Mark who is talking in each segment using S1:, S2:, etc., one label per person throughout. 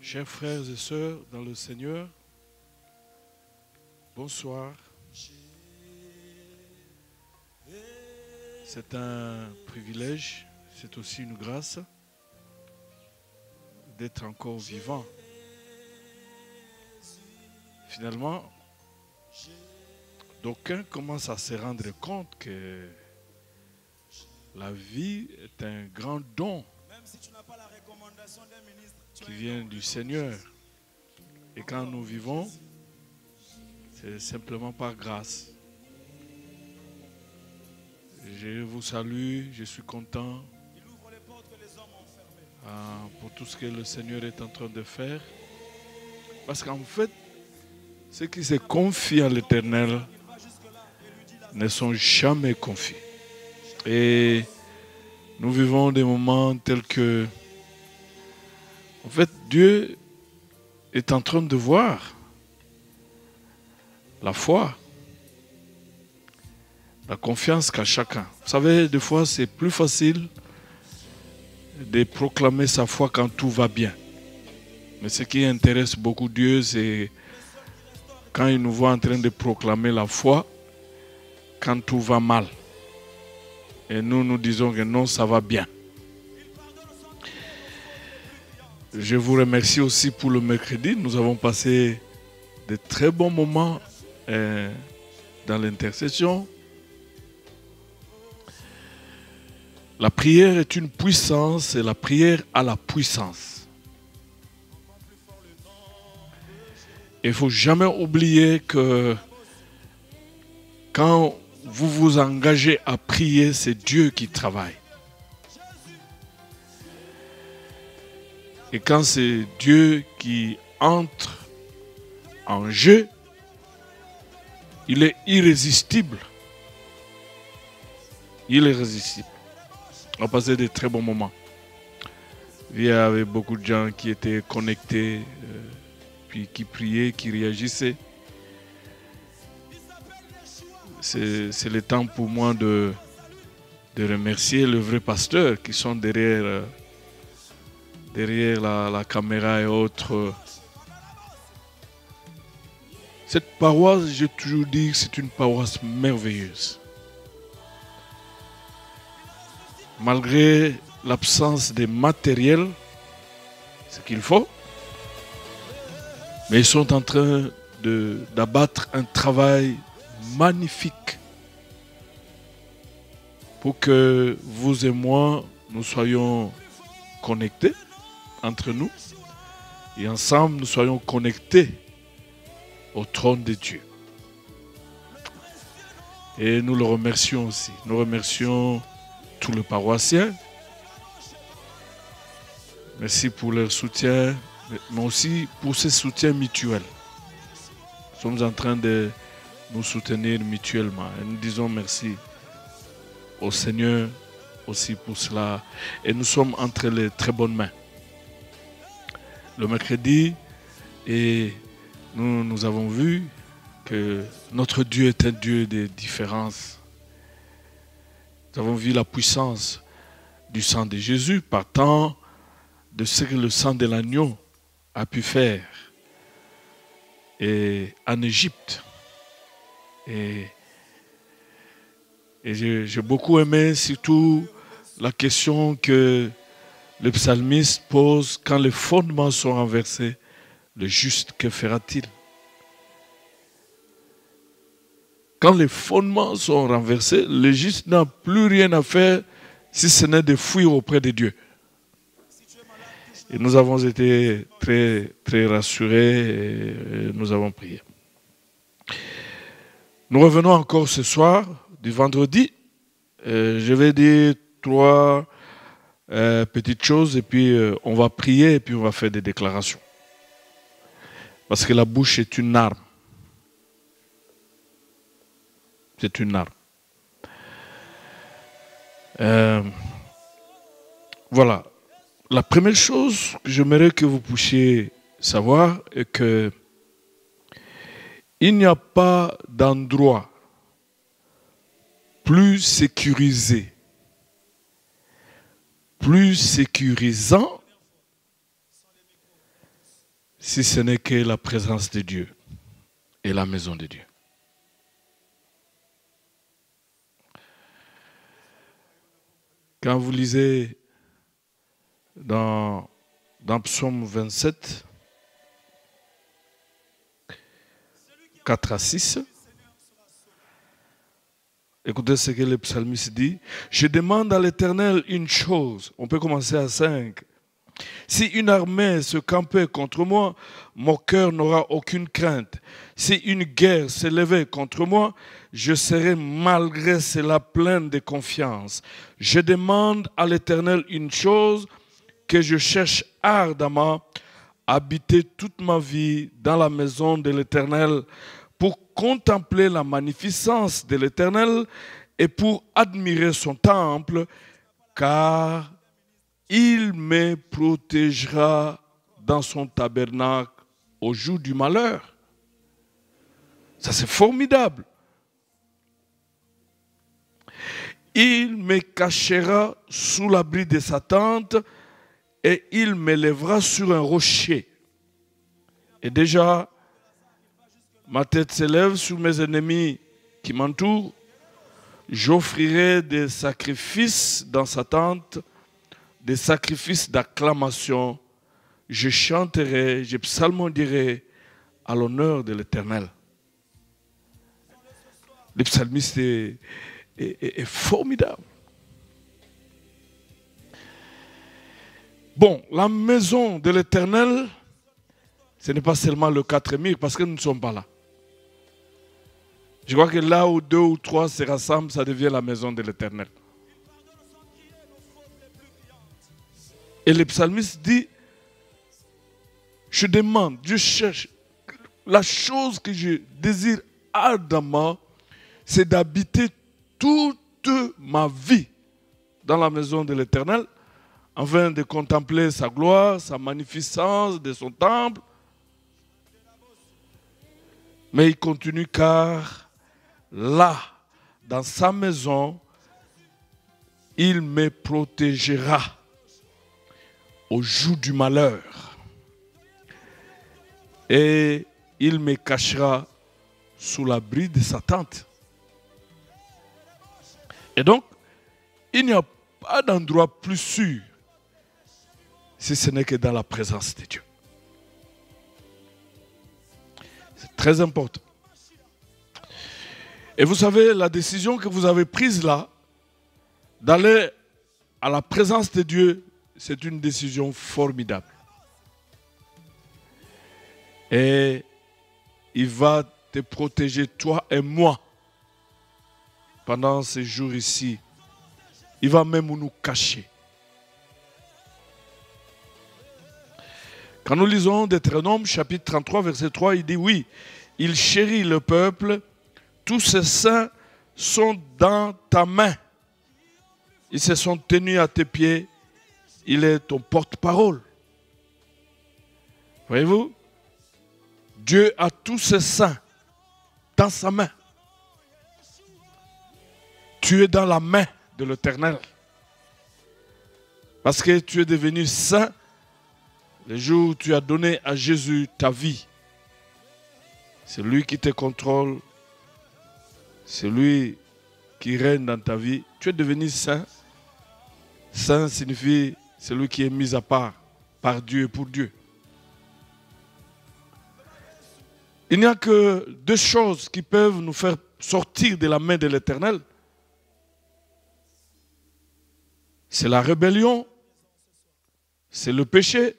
S1: Chers frères et sœurs dans le Seigneur, bonsoir. C'est un privilège, c'est aussi une grâce d'être encore vivant. Finalement, d'aucuns commencent à se rendre compte que la vie est un grand don qui vient du Seigneur. Et quand nous vivons, c'est simplement par grâce. Je vous salue, je suis content pour tout ce que le Seigneur est en train de faire. Parce qu'en fait, ceux qui se confient à l'Éternel ne sont jamais confiés. Et nous vivons des moments tels que, en fait, Dieu est en train de voir la foi, la confiance qu'a chacun. Vous savez, des fois, c'est plus facile de proclamer sa foi quand tout va bien. Mais ce qui intéresse beaucoup Dieu, c'est quand il nous voit en train de proclamer la foi quand tout va mal. Et nous, nous disons que non, ça va bien. Je vous remercie aussi pour le mercredi. Nous avons passé de très bons moments dans l'intercession. La prière est une puissance et la prière a la puissance. Il ne faut jamais oublier que quand vous vous engagez à prier, c'est Dieu qui travaille. Et quand c'est Dieu qui entre en jeu, il est irrésistible. Il est irrésistible. On a passé de très bons moments. Il y avait beaucoup de gens qui étaient connectés, puis qui priaient, qui réagissaient. C'est le temps pour moi de remercier les vrais pasteurs qui sont derrière la caméra et autres. Cette paroisse, j'ai toujours dit que c'est une paroisse merveilleuse. Malgré l'absence de matériel, ce qu'il faut, mais ils sont en train d'abattre un travail magnifique pour que vous et moi, nous soyons connectés entre nous et ensemble, nous soyons connectés au trône de Dieu. Et nous le remercions aussi. Nous remercions tous les paroissiens. Merci pour leur soutien, mais aussi pour ce soutien mutuel. Nous sommes en train de nous soutenir mutuellement. Et nous disons merci au Seigneur aussi pour cela. Et nous sommes entre les très bonnes mains. Le mercredi, et nous avons vu que notre Dieu est un Dieu de différence. Nous avons vu la puissance du sang de Jésus partant de ce que le sang de l'agneau a pu faire et en Égypte. Et j'ai beaucoup aimé surtout la question que le psalmiste pose: quand les fondements sont renversés, le juste, que fera-t-il? Quand les fondements sont renversés, le juste n'a plus rien à faire si ce n'est de fuir auprès de Dieu. Et nous avons été très, très rassurés et nous avons prié. Nous revenons encore ce soir, du vendredi. Je vais dire 3 petites choses et puis on va prier et puis on va faire des déclarations. Parce que la bouche est une arme. C'est une arme. Voilà. La première chose que j'aimerais que vous puissiez savoir est que il n'y a pas d'endroit plus sécurisé, plus sécurisant si ce n'est que la présence de Dieu et la maison de Dieu. Quand vous lisez dans Psaume 27, 4 à 6, écoutez ce que le psalmiste dit. Je demande à l'Éternel une chose. On peut commencer à 5. Si une armée se campait contre moi, mon cœur n'aura aucune crainte. Si une guerre s'élevait contre moi, je serai malgré cela plein de confiance. Je demande à l'Éternel une chose que je cherche ardemment, habiter toute ma vie dans la maison de l'Éternel pour contempler la magnificence de l'Éternel et pour admirer son temple, car il me protégera dans son tabernacle au jour du malheur. Ça, c'est formidable. Il me cachera sous l'abri de sa tente et il m'élèvera sur un rocher. Et déjà, ma tête s'élève sur mes ennemis qui m'entourent. J'offrirai des sacrifices dans sa tente, des sacrifices d'acclamation. Je chanterai, je psalmodierai à l'honneur de l'Éternel. Le psalmiste est formidable. Bon, la maison de l'Éternel, ce n'est pas seulement le 4 murs, parce que nous ne sommes pas là. Je crois que là où 2 ou 3 se rassemblent, ça devient la maison de l'Éternel. Et le psalmiste dit, je demande, je cherche, la chose que je désire ardemment, c'est d'habiter toute ma vie dans la maison de l'Éternel, afin de contempler sa gloire, sa magnificence de son temple. Mais il continue car là, dans sa maison, il me protégera au jour du malheur. Et il me cachera sous l'abri de sa tente. Et donc, il n'y a pas d'endroit plus sûr si ce n'est que dans la présence de Dieu. C'est très important. Et vous savez, la décision que vous avez prise là, d'aller à la présence de Dieu, c'est une décision formidable. Et il va te protéger, toi et moi, pendant ces jours ici. Il va même nous cacher. Quand nous lisons Deutéronome, chapitre 33, verset 3, il dit oui, il chérit le peuple, tous ses saints sont dans ta main. Ils se sont tenus à tes pieds, il est ton porte-parole. Voyez-vous? Dieu a tous ses saints dans sa main. Tu es dans la main de l'Éternel. Parce que tu es devenu saint le jour où tu as donné à Jésus ta vie. C'est lui qui te contrôle. C'est lui qui règne dans ta vie. Tu es devenu saint. Saint signifie celui qui est mis à part par Dieu et pour Dieu. Il n'y a que 2 choses qui peuvent nous faire sortir de la main de l'Éternel. C'est la rébellion, c'est le péché,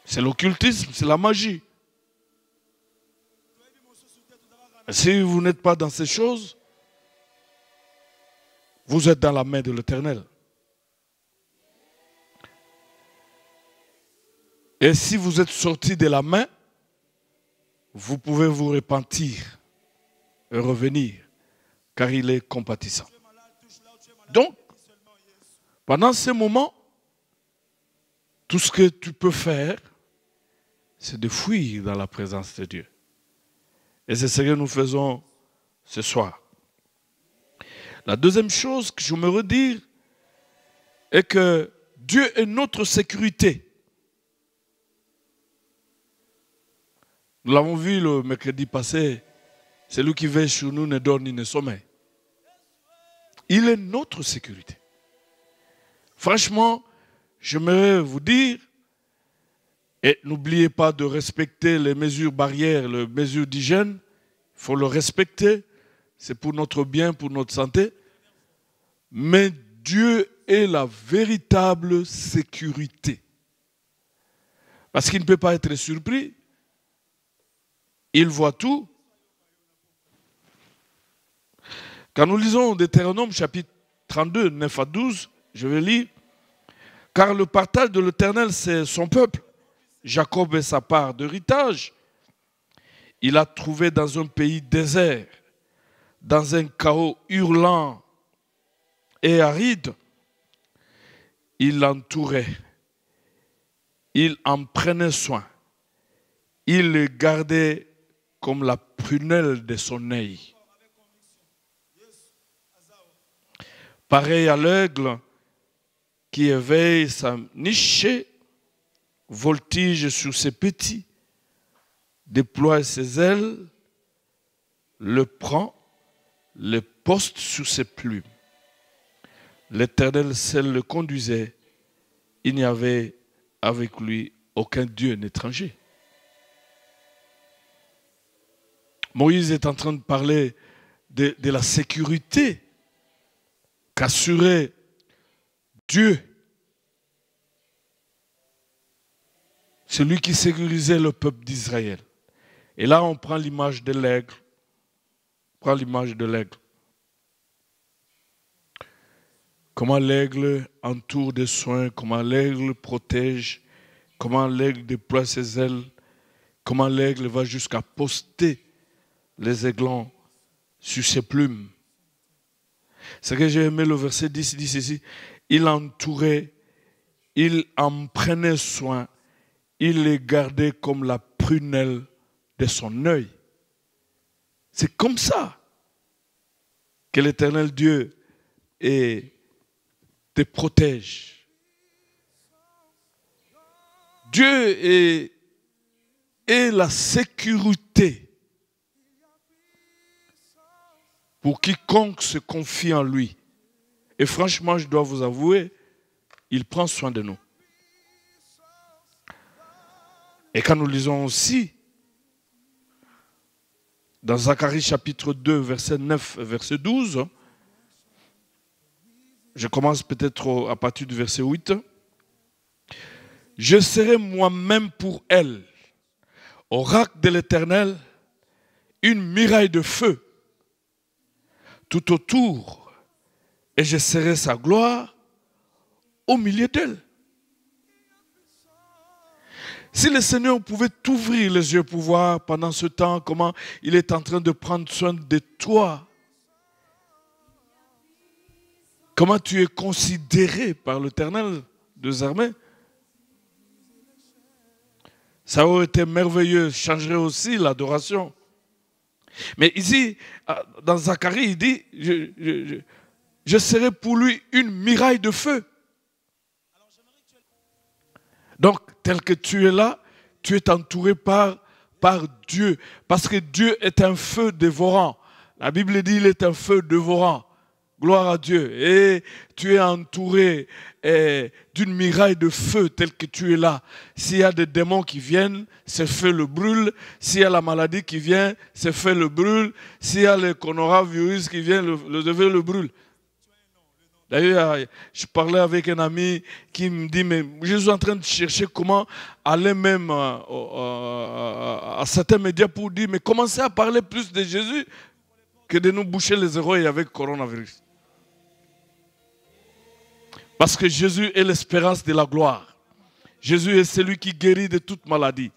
S1: c'est l'occultisme, c'est la magie. Et si vous n'êtes pas dans ces choses, vous êtes dans la main de l'Éternel. Et si vous êtes sorti de la main, vous pouvez vous repentir et revenir, car il est compatissant. Donc, pendant ces moments, tout ce que tu peux faire, c'est de fuir dans la présence de Dieu. Et c'est ce que nous faisons ce soir. La deuxième chose que je me redire est que Dieu est notre sécurité. Nous l'avons vu le mercredi passé, celui qui veille sur nous ne dort ni ne sommeille. Il est notre sécurité. Franchement, j'aimerais vous dire, et n'oubliez pas de respecter les mesures barrières, les mesures d'hygiène, il faut le respecter, c'est pour notre bien, pour notre santé. Mais Dieu est la véritable sécurité. Parce qu'il ne peut pas être surpris. Il voit tout. Quand nous lisons Deutéronome chapitre 32, 9 à 12, je vais lire. Car le partage de l'Éternel, c'est son peuple. Jacob est sa part d'héritage. Il a trouvé dans un pays désert, dans un chaos hurlant et aride. Il l'entourait. Il en prenait soin. Il le gardait comme la prunelle de son œil. Pareil à l'aigle qui éveille sa niche, voltige sur ses petits, déploie ses ailes, le prend, le poste sur ses plumes. L'Éternel seul le conduisait. Il n'y avait avec lui aucun Dieu étranger. Moïse est en train de parler de la sécurité qu'assurait Dieu. Celui qui sécurisait le peuple d'Israël. Et là, on prend l'image de l'aigle. Prends l'image de l'aigle. Comment l'aigle entoure de soins, comment l'aigle protège, comment l'aigle déploie ses ailes, comment l'aigle va jusqu'à poster les aiglons sur ses plumes. C'est que j'ai aimé le verset 10, il dit ceci, il entourait, il en prenait soin, il les gardait comme la prunelle de son œil. C'est comme ça que l'Éternel Dieu te protège. Dieu est la sécurité pour quiconque se confie en lui. Et franchement, je dois vous avouer, il prend soin de nous. Et quand nous lisons aussi, dans Zacharie chapitre 2, verset 9 et verset 12, je commence peut-être à partir du verset 8. Je serai moi-même pour elle, oracle de l'Éternel, une muraille de feu tout autour, et je serai sa gloire au milieu d'elle. Si le Seigneur pouvait t'ouvrir les yeux pour voir pendant ce temps comment il est en train de prendre soin de toi, comment tu es considéré par l'Éternel des armées, ça aurait été merveilleux, changerait aussi l'adoration. Mais ici, dans Zacharie, il dit, je serai pour lui une muraille de feu. Donc, tel que tu es là, tu es entouré par Dieu. Parce que Dieu est un feu dévorant. La Bible dit qu'il est un feu dévorant. Gloire à Dieu. Et tu es entouré d'une muraille de feu tel que tu es là. S'il y a des démons qui viennent, ce feu le brûle. S'il y a la maladie qui vient, ce feu le brûle. S'il y a le coronavirus qui vient, le feu le brûle. D'ailleurs, je parlais avec un ami qui me dit, mais je suis en train de chercher comment aller même à certains médias pour dire, mais commencez à parler plus de Jésus que de nous boucher les oreilles avec le coronavirus. Parce que Jésus est l'espérance de la gloire. Jésus est celui qui guérit de toute maladie.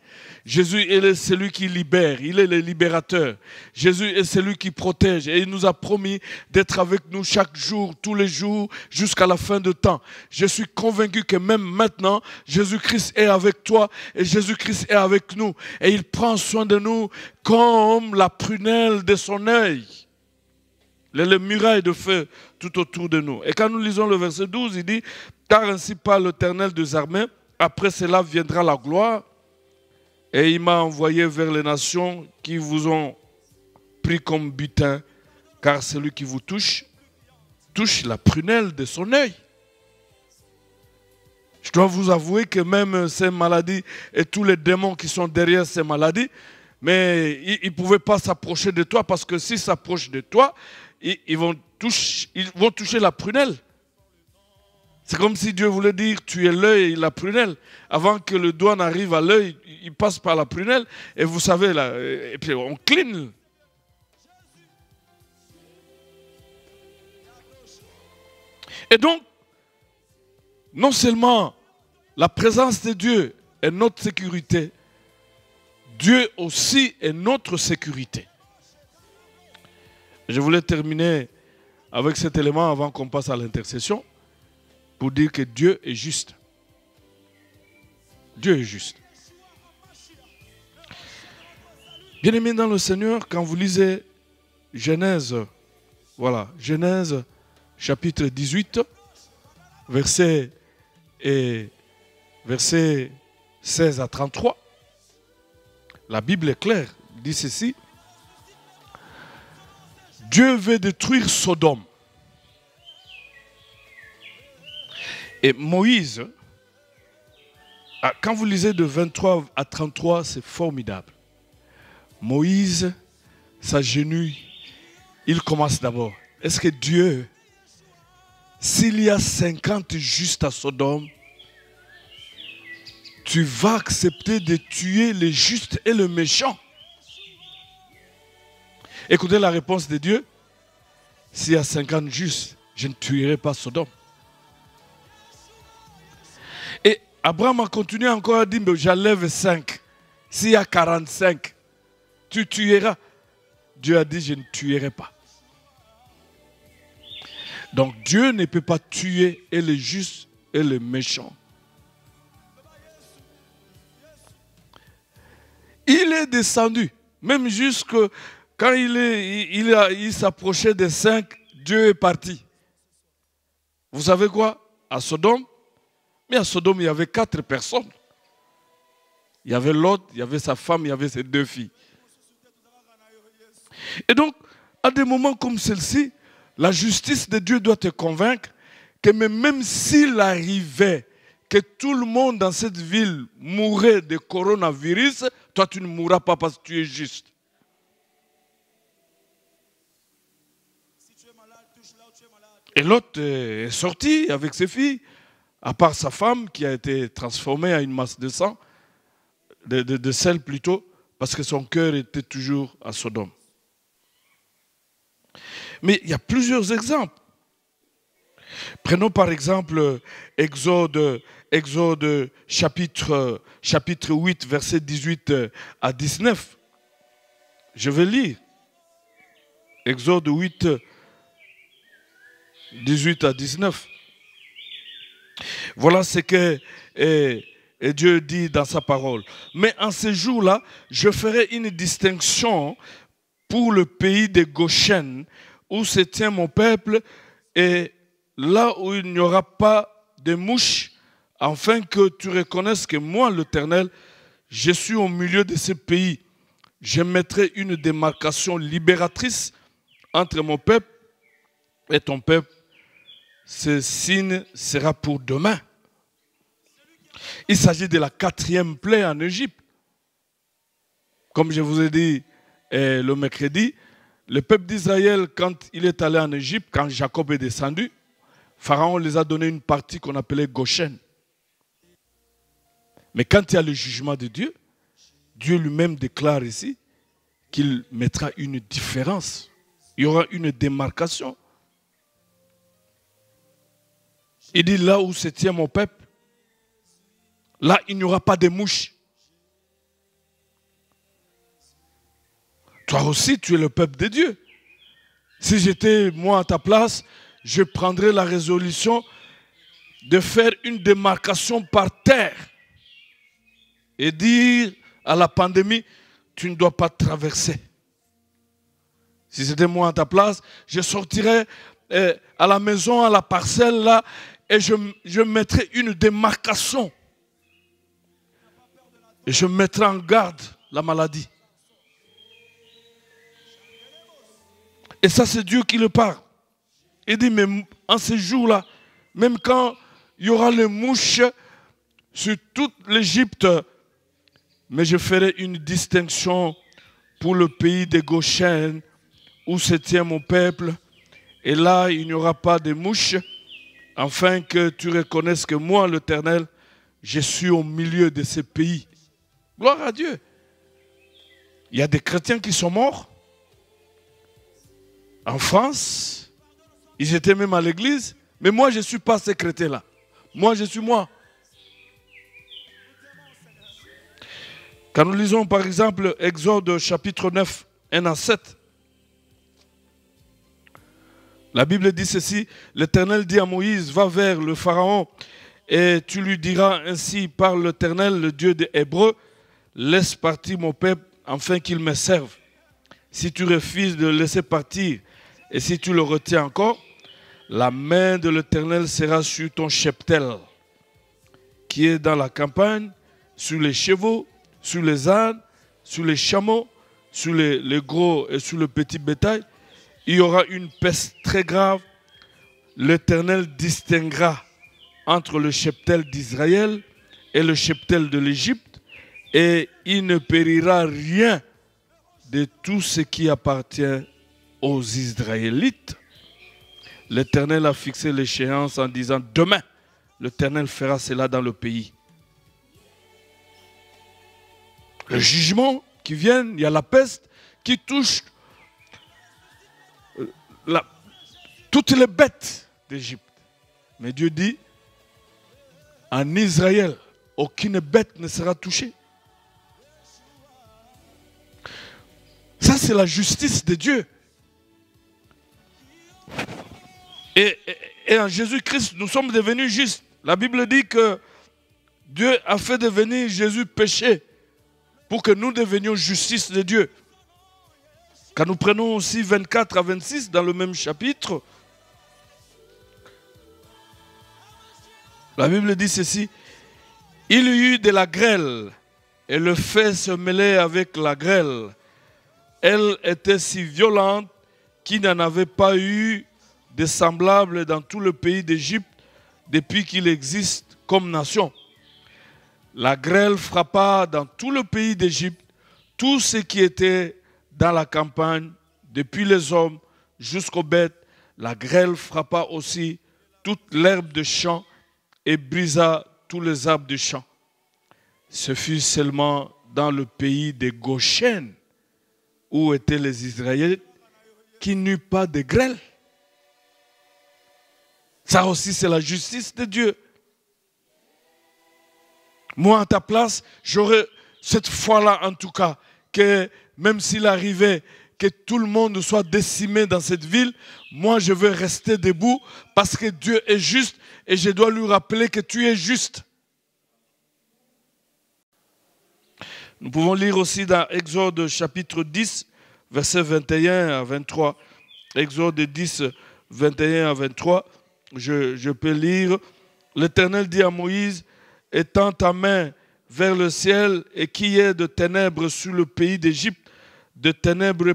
S1: Jésus est celui qui libère. Il est le libérateur. Jésus est celui qui protège. Et il nous a promis d'être avec nous chaque jour, tous les jours, jusqu'à la fin de temps. Je suis convaincu que même maintenant, Jésus-Christ est avec toi et Jésus-Christ est avec nous. Et il prend soin de nous comme la prunelle de son œil. les murailles de feu tout autour de nous. Et quand nous lisons le verset 12, il dit, « Car ainsi parle l'Éternel des armées, après cela viendra la gloire, et il m'a envoyé vers les nations qui vous ont pris comme butin, car celui qui vous touche la prunelle de son œil. » Je dois vous avouer que même ces maladies et tous les démons qui sont derrière ces maladies, mais ils ne pouvaient pas s'approcher de toi parce que s'ils s'approchent de toi, ils vont toucher la prunelle. C'est comme si Dieu voulait dire, tu es l'œil et la prunelle. Avant que le doigt n'arrive à l'œil, il passe par la prunelle. Et vous savez, là, et puis on cligne. Et donc, non seulement la présence de Dieu est notre sécurité, Dieu aussi est notre sécurité. Je voulais terminer avec cet élément avant qu'on passe à l'intercession pour dire que Dieu est juste. Dieu est juste. Bien-aimés dans le Seigneur, quand vous lisez Genèse, voilà, Genèse chapitre 18, versets 16 à 33, la Bible est claire, dit ceci. Dieu veut détruire Sodome. Et Moïse, quand vous lisez de 23 à 33, c'est formidable. Moïse s'agenouille, il commence d'abord. Est-ce que Dieu, s'il y a 50 justes à Sodome, tu vas accepter de tuer les justes et les méchants? Écoutez la réponse de Dieu. S'il y a 50 justes, je ne tuerai pas Sodome. Et Abraham a continué encore à dire, mais j'enlève 5. S'il y a 45, tu tueras. Dieu a dit, je ne tuerai pas. Donc Dieu ne peut pas tuer et les justes et les méchants. Il est descendu, même jusque quand il s'approchait des 5, Dieu est parti. Vous savez quoi? À Sodome, mais à Sodome, il y avait 4 personnes. Il y avait Lot, il y avait sa femme, il y avait ses 2 filles. Et donc, à des moments comme celle-ci, la justice de Dieu doit te convaincre que même s'il arrivait que tout le monde dans cette ville mourrait de coronavirus, toi tu ne mourras pas parce que tu es juste. Et l'autre est sorti avec ses filles, à part sa femme qui a été transformée en une masse de sang, de sel plutôt, parce que son cœur était toujours à Sodome. Mais il y a plusieurs exemples. Prenons par exemple Exode chapitre 8, versets 18 à 19. Je vais lire. Exode 8, 18 à 19. Voilà ce que Dieu dit dans sa parole. Mais en ce jour-là, je ferai une distinction pour le pays de Goshen, où se tient mon peuple, et là où il n'y aura pas de mouches, afin que tu reconnaisses que moi, l'Éternel, je suis au milieu de ce pays. Je mettrai une démarcation libératrice entre mon peuple et ton peuple. Ce signe sera pour demain. Il s'agit de la 4e plaie en Égypte. Comme je vous ai dit le mercredi, le peuple d'Israël, quand il est allé en Égypte, quand Jacob est descendu, Pharaon les a donné une partie qu'on appelait Goshen. Mais quand il y a le jugement de Dieu, Dieu lui-même déclare ici qu'il mettra une différence. Il y aura une démarcation. Il dit là où se tient mon peuple, là il n'y aura pas de mouches. Toi aussi tu es le peuple de Dieu. Si j'étais moi à ta place, je prendrais la résolution de faire une démarcation par terre et dire à la pandémie, tu ne dois pas traverser. Si c'était moi à ta place, je sortirais à la maison, à la parcelle là, et je mettrais une démarcation. Et je mettrais en garde la maladie. Et ça, c'est Dieu qui le parle. Il dit, mais en ces jours-là, même quand il y aura les mouches sur toute l'Égypte, mais je ferai une distinction pour le pays des Goshen, où se tient mon peuple, et là, il n'y aura pas de mouches, afin que tu reconnaisses que moi, l'Éternel, je suis au milieu de ces pays. Gloire à Dieu. Il y a des chrétiens qui sont morts. En France, ils étaient même à l'église, mais moi, je ne suis pas ces chrétiens-là. Moi, je suis moi. Quand nous lisons, par exemple, Exode chapitre 9, 1 à 7, la Bible dit ceci, l'Éternel dit à Moïse, va vers le Pharaon et tu lui diras ainsi, par l'Éternel, le Dieu des Hébreux, laisse partir mon peuple afin qu'il me serve. Si tu refuses de le laisser partir et si tu le retiens encore, la main de l'Éternel sera sur ton cheptel, qui est dans la campagne, sur les chevaux, sur les ânes, sur les chameaux, sur les gros et sur le petit bétail. Il y aura une peste très grave. L'Éternel distinguera entre le cheptel d'Israël et le cheptel de l'Égypte, et il ne périra rien de tout ce qui appartient aux Israélites. L'Éternel a fixé l'échéance en disant, demain, l'Éternel fera cela dans le pays. Le jugement qui vient, il y a la peste qui touche toutes les bêtes d'Égypte. Mais Dieu dit, en Israël, aucune bête ne sera touchée. Ça, c'est la justice de Dieu. Et en Jésus-Christ, nous sommes devenus justes. La Bible dit que Dieu a fait devenir Jésus péché pour que nous devenions justice de Dieu. Quand nous prenons aussi 24 à 26 dans le même chapitre, la Bible dit ceci, il y eut de la grêle et le feu se mêlait avec la grêle. Elle était si violente qu'il n'y en avait pas eu de semblable dans tout le pays d'Égypte depuis qu'il existe comme nation. La grêle frappa dans tout le pays d'Égypte tout ce qui était dans la campagne, depuis les hommes jusqu'aux bêtes. La grêle frappa aussi toute l'herbe de champ et brisa tous les arbres de champ. Ce fut seulement dans le pays de Goshen, où étaient les Israélites, qu'il n'y eut pas de grêle. Ça aussi, c'est la justice de Dieu. Moi, à ta place, j'aurais cette foi-là, en tout cas, que même s'il arrivait que tout le monde soit décimé dans cette ville, moi, je veux rester debout parce que Dieu est juste et je dois lui rappeler que tu es juste. Nous pouvons lire aussi dans Exode chapitre 10, versets 21 à 23. Exode 10, 21 à 23. Je peux lire. L'Éternel dit à Moïse, étends ta main vers le ciel et qu'il y ait de ténèbres sur le pays d'Égypte, de ténèbres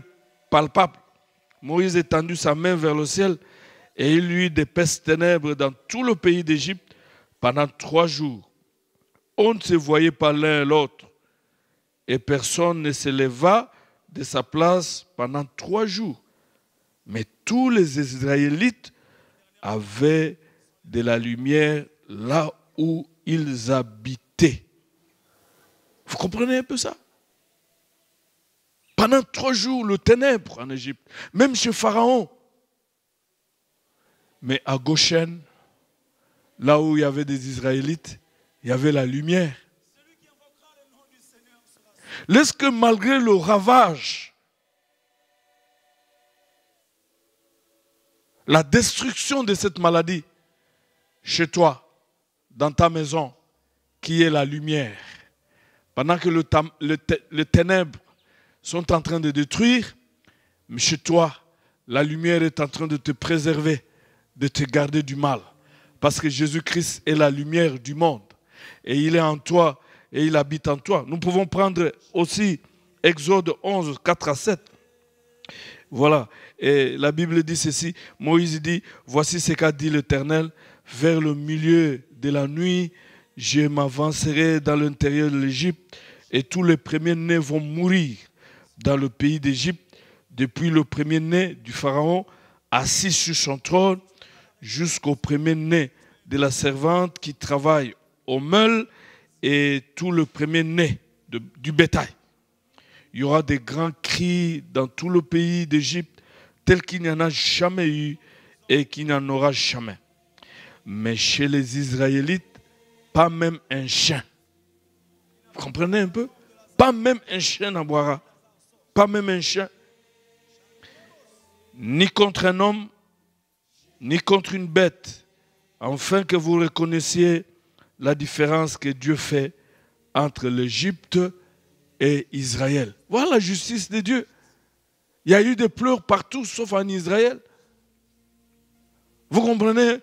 S1: palpables. Moïse étendit sa main vers le ciel et il y eut d'épaisses ténèbres dans tout le pays d'Égypte pendant 3 jours. On ne se voyait pas l'un et l'autre et personne ne se leva de sa place pendant 3 jours. Mais tous les Israélites avaient de la lumière là où ils habitaient. Vous comprenez un peu ça? Pendant 3 jours, le ténèbre en Égypte, même chez Pharaon. Mais à Goshen, là où il y avait des Israélites, il y avait la lumière. Est-ce que malgré le ravage, la destruction de cette maladie, chez toi, dans ta maison, qui est la lumière, pendant que les ténèbres sont en train de détruire, Mais chez toi, la lumière est en train de te préserver, de te garder du mal. Parce que Jésus-Christ est la lumière du monde. Et il est en toi et il habite en toi. Nous pouvons prendre aussi Exode 11, 4 à 7. Voilà. Et la Bible dit ceci. Moïse dit, voici ce qu'a dit l'Éternel. Vers le milieu de la nuit, je m'avancerai dans l'intérieur de l'Égypte et tous les premiers-nés vont mourir dans le pays d'Égypte, depuis le premier-né du Pharaon assis sur son trône jusqu'au premier-né de la servante qui travaille au meul et tout le premier-né du bétail. Il y aura des grands cris dans tout le pays d'Égypte tels qu'il n'y en a jamais eu et qu'il n'y en aura jamais. Mais chez les Israélites, pas même un chien. Vous comprenez un peu? Pas même un chien n'aboira. Pas même un chien. Ni contre un homme, ni contre une bête, afin que vous reconnaissiez la différence que Dieu fait entre l'Égypte et Israël. Voilà la justice de Dieu. Il y a eu des pleurs partout, sauf en Israël. Vous comprenez?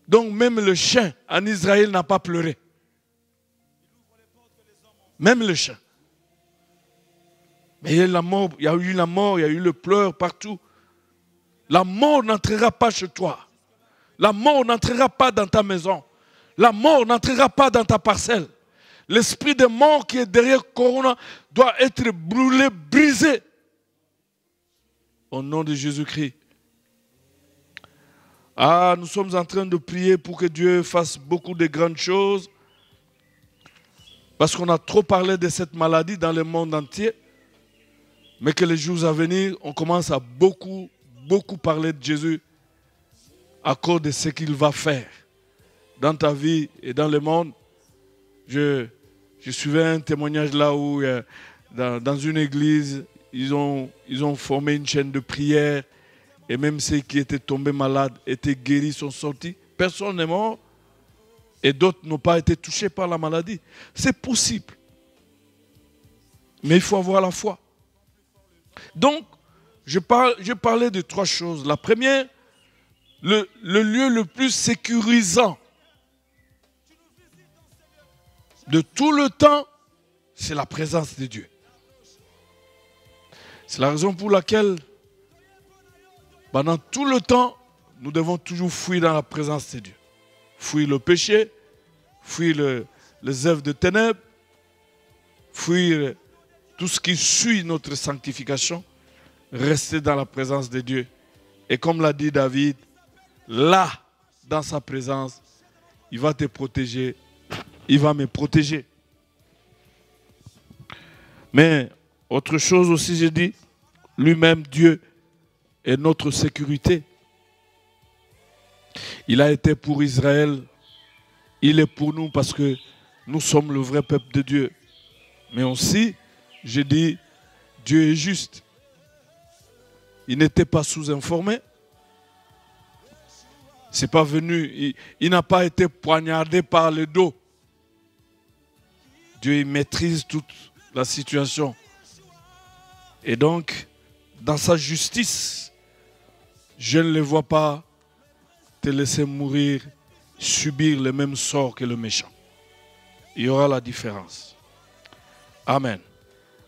S1: Donc même le chien en Israël n'a pas pleuré. Même le chien. Mais il y a eu la mort, il y a eu le pleur partout. La mort n'entrera pas chez toi. La mort n'entrera pas dans ta maison. La mort n'entrera pas dans ta parcelle. L'esprit de mort qui est derrière Corona doit être brûlé, brisé. Au nom de Jésus-Christ. Ah, nous sommes en train de prier pour que Dieu fasse beaucoup de grandes choses. Parce qu'on a trop parlé de cette maladie dans le monde entier. Mais que les jours à venir, on commence à beaucoup parler de Jésus à cause de ce qu'il va faire dans ta vie et dans le monde. Je suivais un témoignage là où, dans une église, ils ont formé une chaîne de prière et même ceux qui étaient tombés malades étaient guéris, sont sortis. Personne n'est mort et d'autres n'ont pas été touchés par la maladie. C'est possible. Mais il faut avoir la foi. Donc, je parlais de trois choses. La première, le lieu le plus sécurisant de tout le temps, c'est la présence de Dieu. C'est la raison pour laquelle, pendant tout le temps, nous devons toujours fuir dans la présence de Dieu. Fuir le péché, fuir les œuvres de ténèbres, fuir tout ce qui suit notre sanctification, rester dans la présence de Dieu. Et comme l'a dit David, là, dans sa présence, il va te protéger, il va me protéger. Mais autre chose aussi, j'ai dit, lui-même, Dieu, est notre sécurité. Il a été pour Israël, il est pour nous parce que nous sommes le vrai peuple de Dieu. Mais aussi, j'ai dit, Dieu est juste. Il n'était pas sous-informé. C'est pas venu, il n'a pas été poignardé par le dos. Dieu il maîtrise toute la situation. Et donc, dans sa justice, je ne le vois pas te laisser mourir, subir le même sort que le méchant. Il y aura la différence. Amen.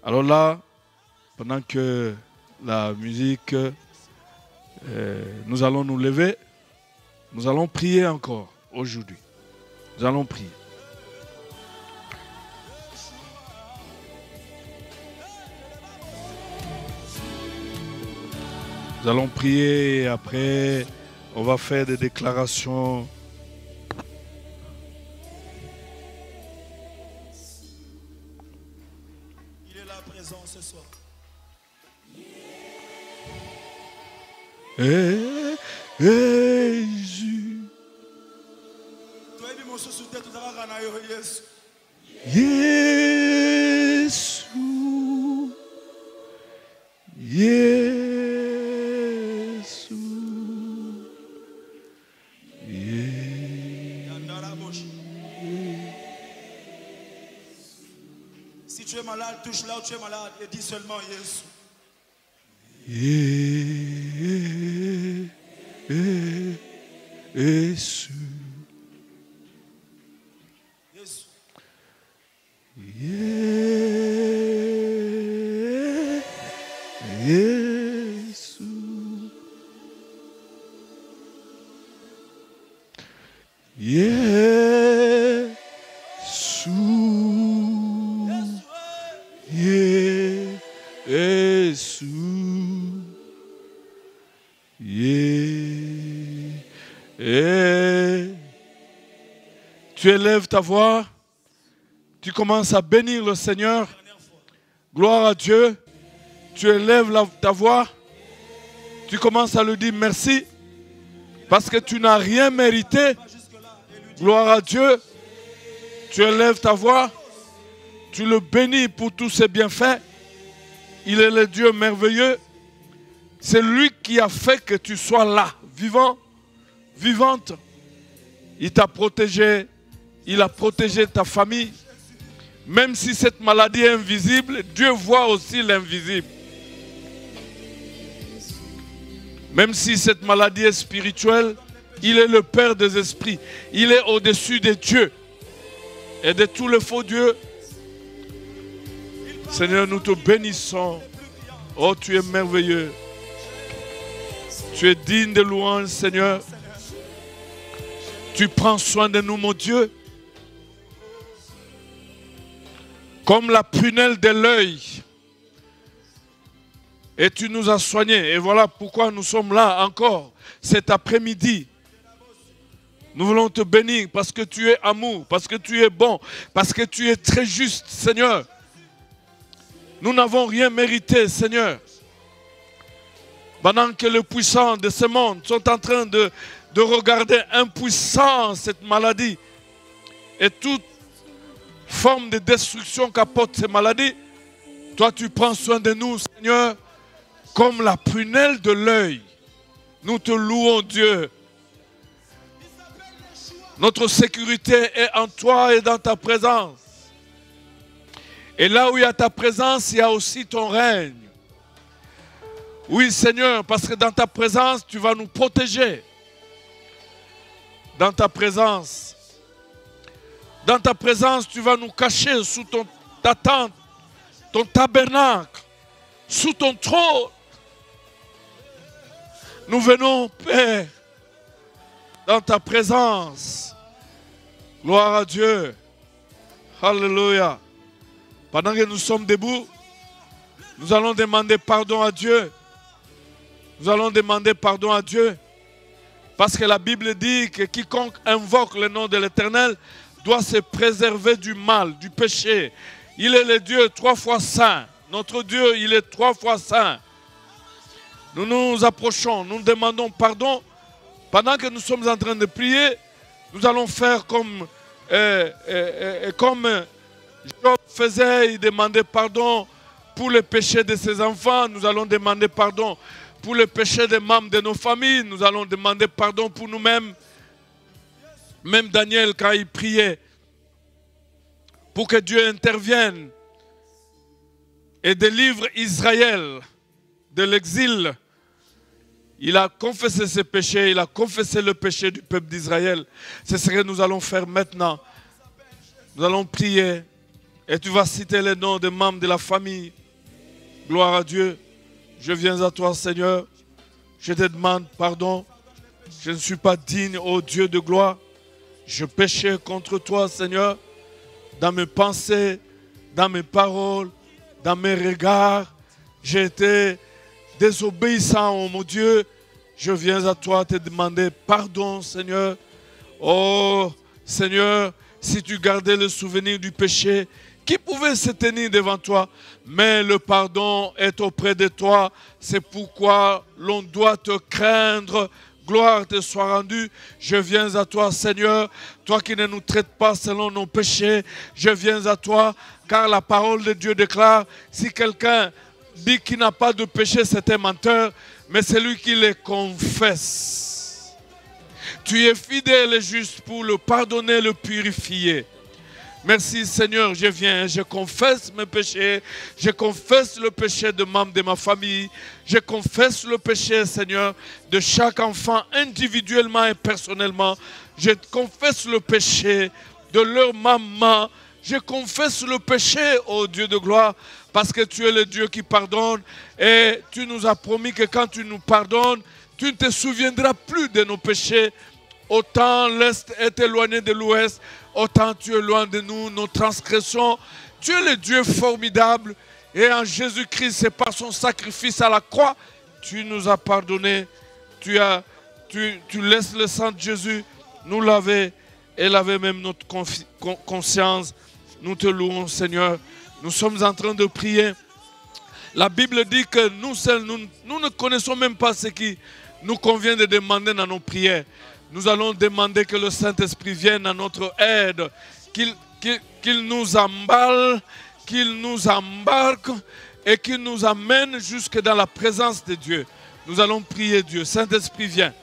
S1: Alors là, pendant que la musique, nous allons nous lever, nous allons prier encore aujourd'hui. Nous allons prier. Nous allons prier et après, on va faire des déclarations.
S2: Il est là présent ce soir.
S1: Jésus. Jésus.
S2: Si tu es malade, touche là où tu es malade et dis seulement Jésus.
S1: Jésus. Tu élèves ta voix, tu commences à bénir le Seigneur. Gloire à Dieu. Tu élèves ta voix, tu commences à lui dire merci parce que tu n'as rien mérité. Gloire à Dieu. Tu élèves ta voix, tu le bénis pour tous ses bienfaits. Il est le Dieu merveilleux. C'est lui qui a fait que tu sois là, vivant, vivante. Il t'a protégé, il a protégé ta famille. Même si cette maladie est invisible, Dieu voit aussi l'invisible. Même si cette maladie est spirituelle, il est le Père des esprits. Il est au-dessus des dieux et de tous les faux dieux. Seigneur, nous te bénissons. Oh, tu es merveilleux. Tu es digne de louange, Seigneur. Tu prends soin de nous, mon Dieu. Comme la prunelle de l'œil. Et tu nous as soignés. Et voilà pourquoi nous sommes là encore cet après-midi. Nous voulons te bénir parce que tu es amour, parce que tu es bon, parce que tu es très juste, Seigneur. Nous n'avons rien mérité, Seigneur. Pendant que les puissants de ce monde sont en train de regarder impuissant cette maladie et toute forme de destruction qu'apporte ces maladies, toi tu prends soin de nous, Seigneur, comme la prunelle de l'œil. Nous te louons, Dieu. Notre sécurité est en toi et dans ta présence. Et là où il y a ta présence, il y a aussi ton règne. Oui, Seigneur, parce que dans ta présence, tu vas nous protéger. Dans ta présence, tu vas nous cacher sous ta tente, ton tabernacle, sous ton trône. Nous venons, Père, dans ta présence. Gloire à Dieu. Alléluia. Pendant que nous sommes debout, nous allons demander pardon à Dieu. Nous allons demander pardon à Dieu. Parce que la Bible dit que quiconque invoque le nom de l'Éternel doit se préserver du mal, du péché. Il est le Dieu 3 fois saint. Notre Dieu, il est 3 fois saint. Nous nous approchons, nous demandons pardon. Pendant que nous sommes en train de prier, nous allons faire comme Job faisait, il demandait pardon pour les péchés de ses enfants. Nous allons demander pardon pour les péchés des membres de nos familles. Nous allons demander pardon pour nous-mêmes. Même Daniel, quand il priait pour que Dieu intervienne et délivre Israël de l'exil, il a confessé ses péchés, il a confessé le péché du peuple d'Israël. C'est ce que nous allons faire maintenant. Nous allons prier et tu vas citer les noms des membres de la famille. Gloire à Dieu. Je viens à toi, Seigneur. Je te demande pardon. Je ne suis pas digne, ô Dieu de gloire. Je péchais contre toi, Seigneur, dans mes pensées, dans mes paroles, dans mes regards. J'ai été désobéissant, oh mon Dieu. Je viens à toi te demander pardon, Seigneur. Oh, Seigneur, si tu gardais le souvenir du péché, qui pouvait se tenir devant toi? Mais le pardon est auprès de toi. C'est pourquoi l'on doit te craindre. Gloire te soit rendue. Je viens à toi, Seigneur. Toi qui ne nous traites pas selon nos péchés. Je viens à toi, car la parole de Dieu déclare, si quelqu'un dit qu'il n'a pas de péché, c'est un menteur, mais c'est lui qui les confesse. Tu es fidèle et juste pour le pardonner, le purifier. Merci Seigneur, je viens, je confesse mes péchés, je confesse le péché de membres de ma famille, je confesse le péché Seigneur de chaque enfant individuellement et personnellement, je confesse le péché de leur maman, je confesse le péché, ô Dieu de gloire, parce que tu es le Dieu qui pardonne et tu nous as promis que quand tu nous pardonnes, tu ne te souviendras plus de nos péchés. Autant l'Est est éloigné de l'Ouest, autant tu es loin de nous, nos transgressions. Tu es le Dieu formidable et en Jésus-Christ, c'est par son sacrifice à la croix, tu nous as pardonné. Tu laisses le sang de Jésus nous laver et laver même notre conscience. Nous te louons Seigneur. Nous sommes en train de prier. La Bible dit que nous seuls, nous ne connaissons même pas ce qui nous convient de demander dans nos prières. Nous allons demander que le Saint-Esprit vienne à notre aide, qu'il nous emballe, qu'il nous embarque et qu'il nous amène jusque dans la présence de Dieu. Nous allons prier Dieu. Saint-Esprit, viens.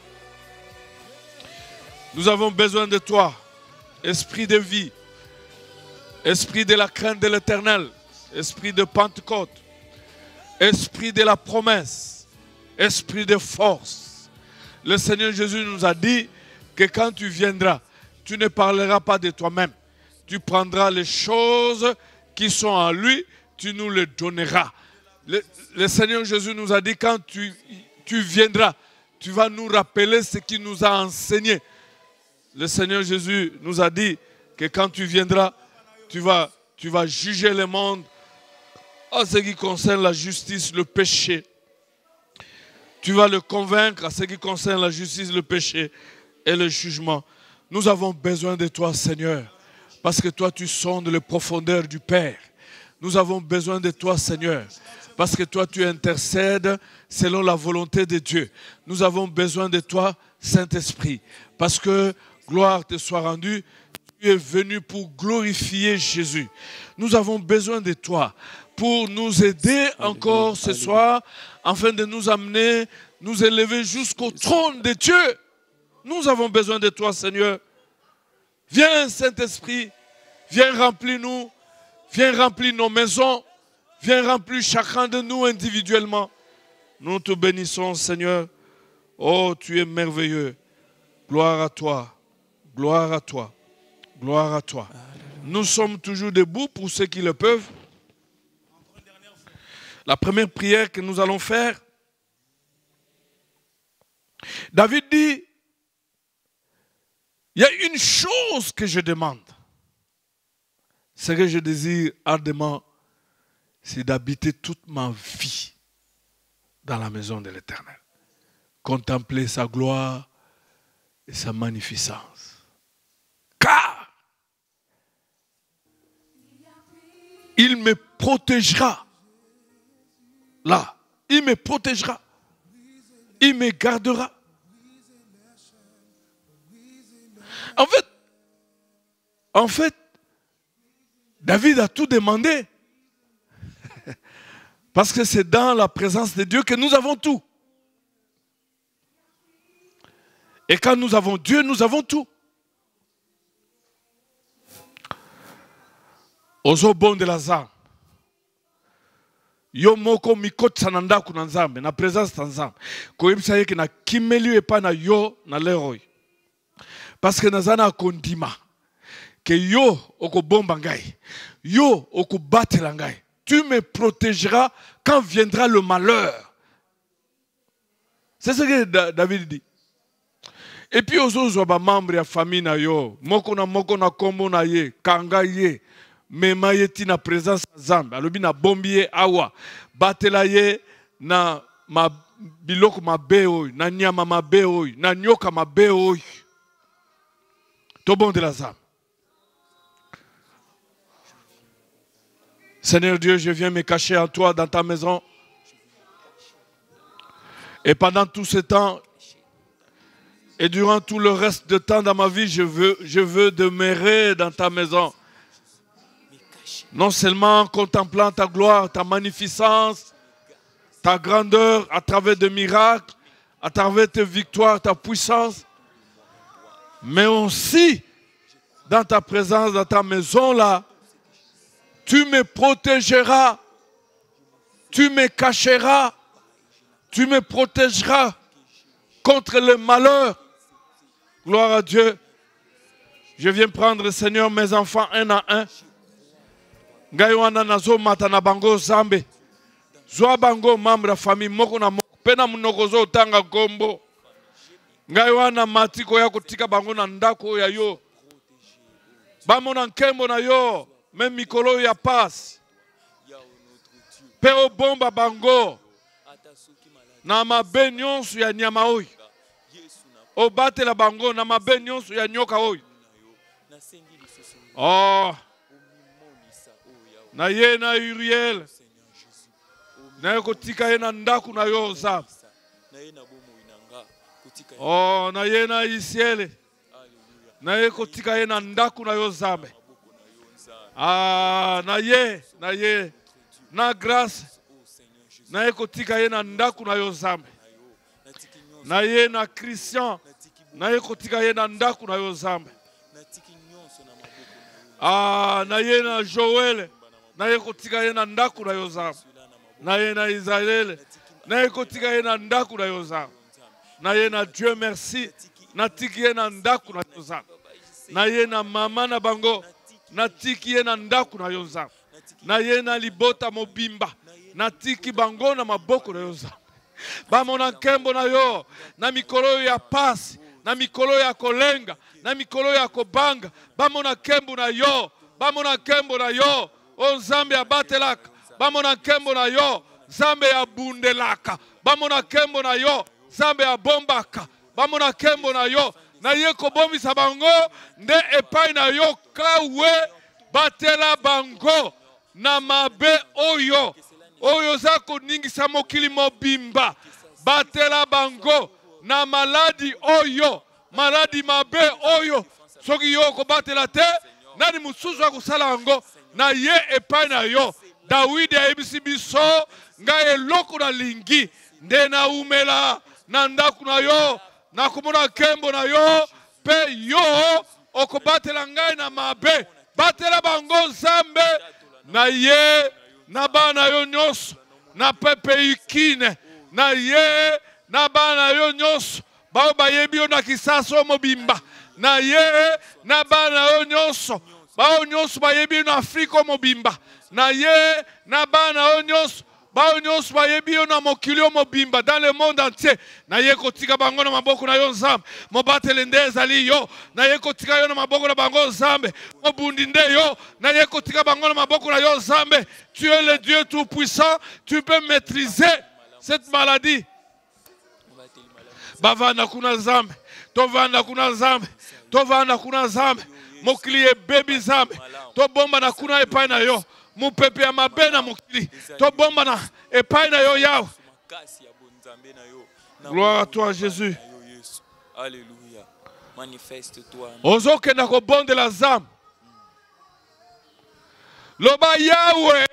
S1: Nous avons besoin de toi, Esprit de vie, Esprit de la crainte de l'Éternel, Esprit de Pentecôte, Esprit de la promesse, Esprit de force. Le Seigneur Jésus nous a dit que quand tu viendras, tu ne parleras pas de toi-même. Tu prendras les choses qui sont en lui, tu nous les donneras. Le Seigneur Jésus nous a dit quand tu viendras, tu vas nous rappeler ce qu'il nous a enseigné. Le Seigneur Jésus nous a dit que quand tu viendras, tu vas juger le monde en ce qui concerne la justice, le péché. Tu vas le convaincre en ce qui concerne la justice, le péché et le jugement. Nous avons besoin de toi, Seigneur, parce que toi, tu sondes les profondeurs du Père. Nous avons besoin de toi, Seigneur, parce que toi, tu intercèdes selon la volonté de Dieu. Nous avons besoin de toi, Saint-Esprit, parce que gloire te soit rendue. Tu es venu pour glorifier Jésus. Nous avons besoin de toi pour nous aider encore ce soir, afin de nous amener, nous élever jusqu'au trône de Dieu. Nous avons besoin de toi, Seigneur. Viens, Saint-Esprit, viens remplir-nous, viens remplir nos maisons, viens remplir chacun de nous individuellement. Nous te bénissons, Seigneur. Oh, tu es merveilleux. Gloire à toi, gloire à toi, gloire à toi. Nous sommes toujours debout pour ceux qui le peuvent. La première prière que nous allons faire, David dit, il y a une chose que je demande. Ce que je désire ardemment, c'est d'habiter toute ma vie dans la maison de l'Éternel. Contempler sa gloire et sa magnificence. Car il me protégera. Là, il me protégera. Il me gardera. En fait, David a tout demandé. Parce que c'est dans la présence de Dieu que nous avons tout. Et quand nous avons Dieu, nous avons tout. Ozo bon de la zam. Yo moko mikotsa na ndaku na nzambe na présence na nzambe. Koyebisa yeke na kimeli epa na yo na leroy. Parce que nazana kondima que yo okobomba ngai. Yo okobatela ngai. Tu me protégeras quand viendra le malheur. C'est ce que David dit. Et puis aux autres membres de la famille na yo, moko na kombo na ye, kanga ye. Mais maïeti na présence Zambe, alobi na bombier awa, batela ye na ma biloko mabe oy, na nyama mabe oy, na nyoka mabe oy. Tobon de la Zambe. Seigneur Dieu, je viens me cacher en toi dans ta maison. Et pendant tout ce temps, et durant tout le reste de temps dans ma vie, je veux demeurer dans ta maison. Non seulement en contemplant ta gloire, ta magnificence, ta grandeur à travers des miracles, à travers tes victoires, ta puissance, mais aussi dans ta présence, dans ta maison là. Tu me protégeras. Tu me cacheras. Tu me protégeras contre le malheur. Gloire à Dieu. Je viens prendre, Seigneur, mes enfants un à un. Ngai wana nazo mata na bango zambe. Zwa bango membre ya famille moko na moko. Pena munokozo otanga kombo. Ngai wana matiko ya kotika bango na ndako ya yo. Bamona nkembo na yo. Même mikolo ya passe. Pe obomba bango. Na mabe nyonso ya nyama oyo. Obatela bango na mabe nyonso ya nyoka oyo. Oh. Na ye na Uriel. Na kotika ye na ndaku na yo Zambe. Oh, na ye na Isiele. Na ye kotika ye na ndaku na yo Zambe. Ah, na ye. Na grâce. Na ye kotika ye na ndaku na yo Zambe. Na ye na Christian. Na ye kotika ye na ndaku na yo Zambe. Ah, na ye na Joël. Na ye kotika ye na ndaku na yo Zambe. Na ye na Israël. Na ye kotika ye na ndaku na yo Zambe. Na ye na Dieu merci. Na tiki ye na ndaku na yo Zambe. Na ye na mama na bango. Na tiki ye na ndaku na yo Zambe. Na ye na libota mobimba. Na tiki bango na maboko na yo Zambe. Bamona nkembo na yo. Na mikolo ya pasi. Na mikolo ya kolenga. Na mikolo ya kobanga. Bamona nkembo na yo. Bamona nkembo na yo. O Zambe abatelaka. Bamona nkembo na yo. Zambe ya bundelaka. Bamona nkembo na yo. Zambe ya bombaka. Bamona nkembo na yo. Na ye kobomisa bango. Nde epai na yo kawe. Batela bango. Na mabe oyo. Oyo za koningisa mokili mobimba. Batela bango. Na maladi oyo. Maladi mabe oyo. Soki yo kobatela te. Nani mususu wa kusala ango. Na ye epai na yo. Dawidi ayebisi biso. Nga eloko na lingi. Nde na umela. Na ndaku na yo. Na kumuna kembo na yo. Pe yo. Okobatela ngai na mabe. Batela bango Zambe. Na ye. Na bana yo nyonso. Na pepe ikine. Na ye. Na bana yo nyonso. Bao bayebi yo na kisaso mobimba. Na ye. Na bana yo nyonso. Bao nyonso bayebi yo na Afrika mobimba. Na ye. Na bana yo nyonso. Bao nyonso bayebi yo na mokili mobimba. Dans le monde entier. Na ye kotika bango na maboko na yo Zambe. Mobatele nde ezali yo. Na ye kotika yo na maboko na bango Zambe. Mobundi nde yo. Na ye kotika bango na maboko na yo Zambe. Tu es le Dieu tout puissant. Tu peux maîtriser cette maladie. Bavanda kuna Zambe. Tovanda kuna Zambe. Tovanda kuna Zambe. Mokili e baby Zambe. To bomba na kuna epai na yo. Mupepe ya mabe na mokili. To bomba na epai na yo yao. Gloire à toi Jésus.
S3: Alléluia. Manifeste-toi.
S1: Ozoke na ko bonde la Zambe. Loba Yahweh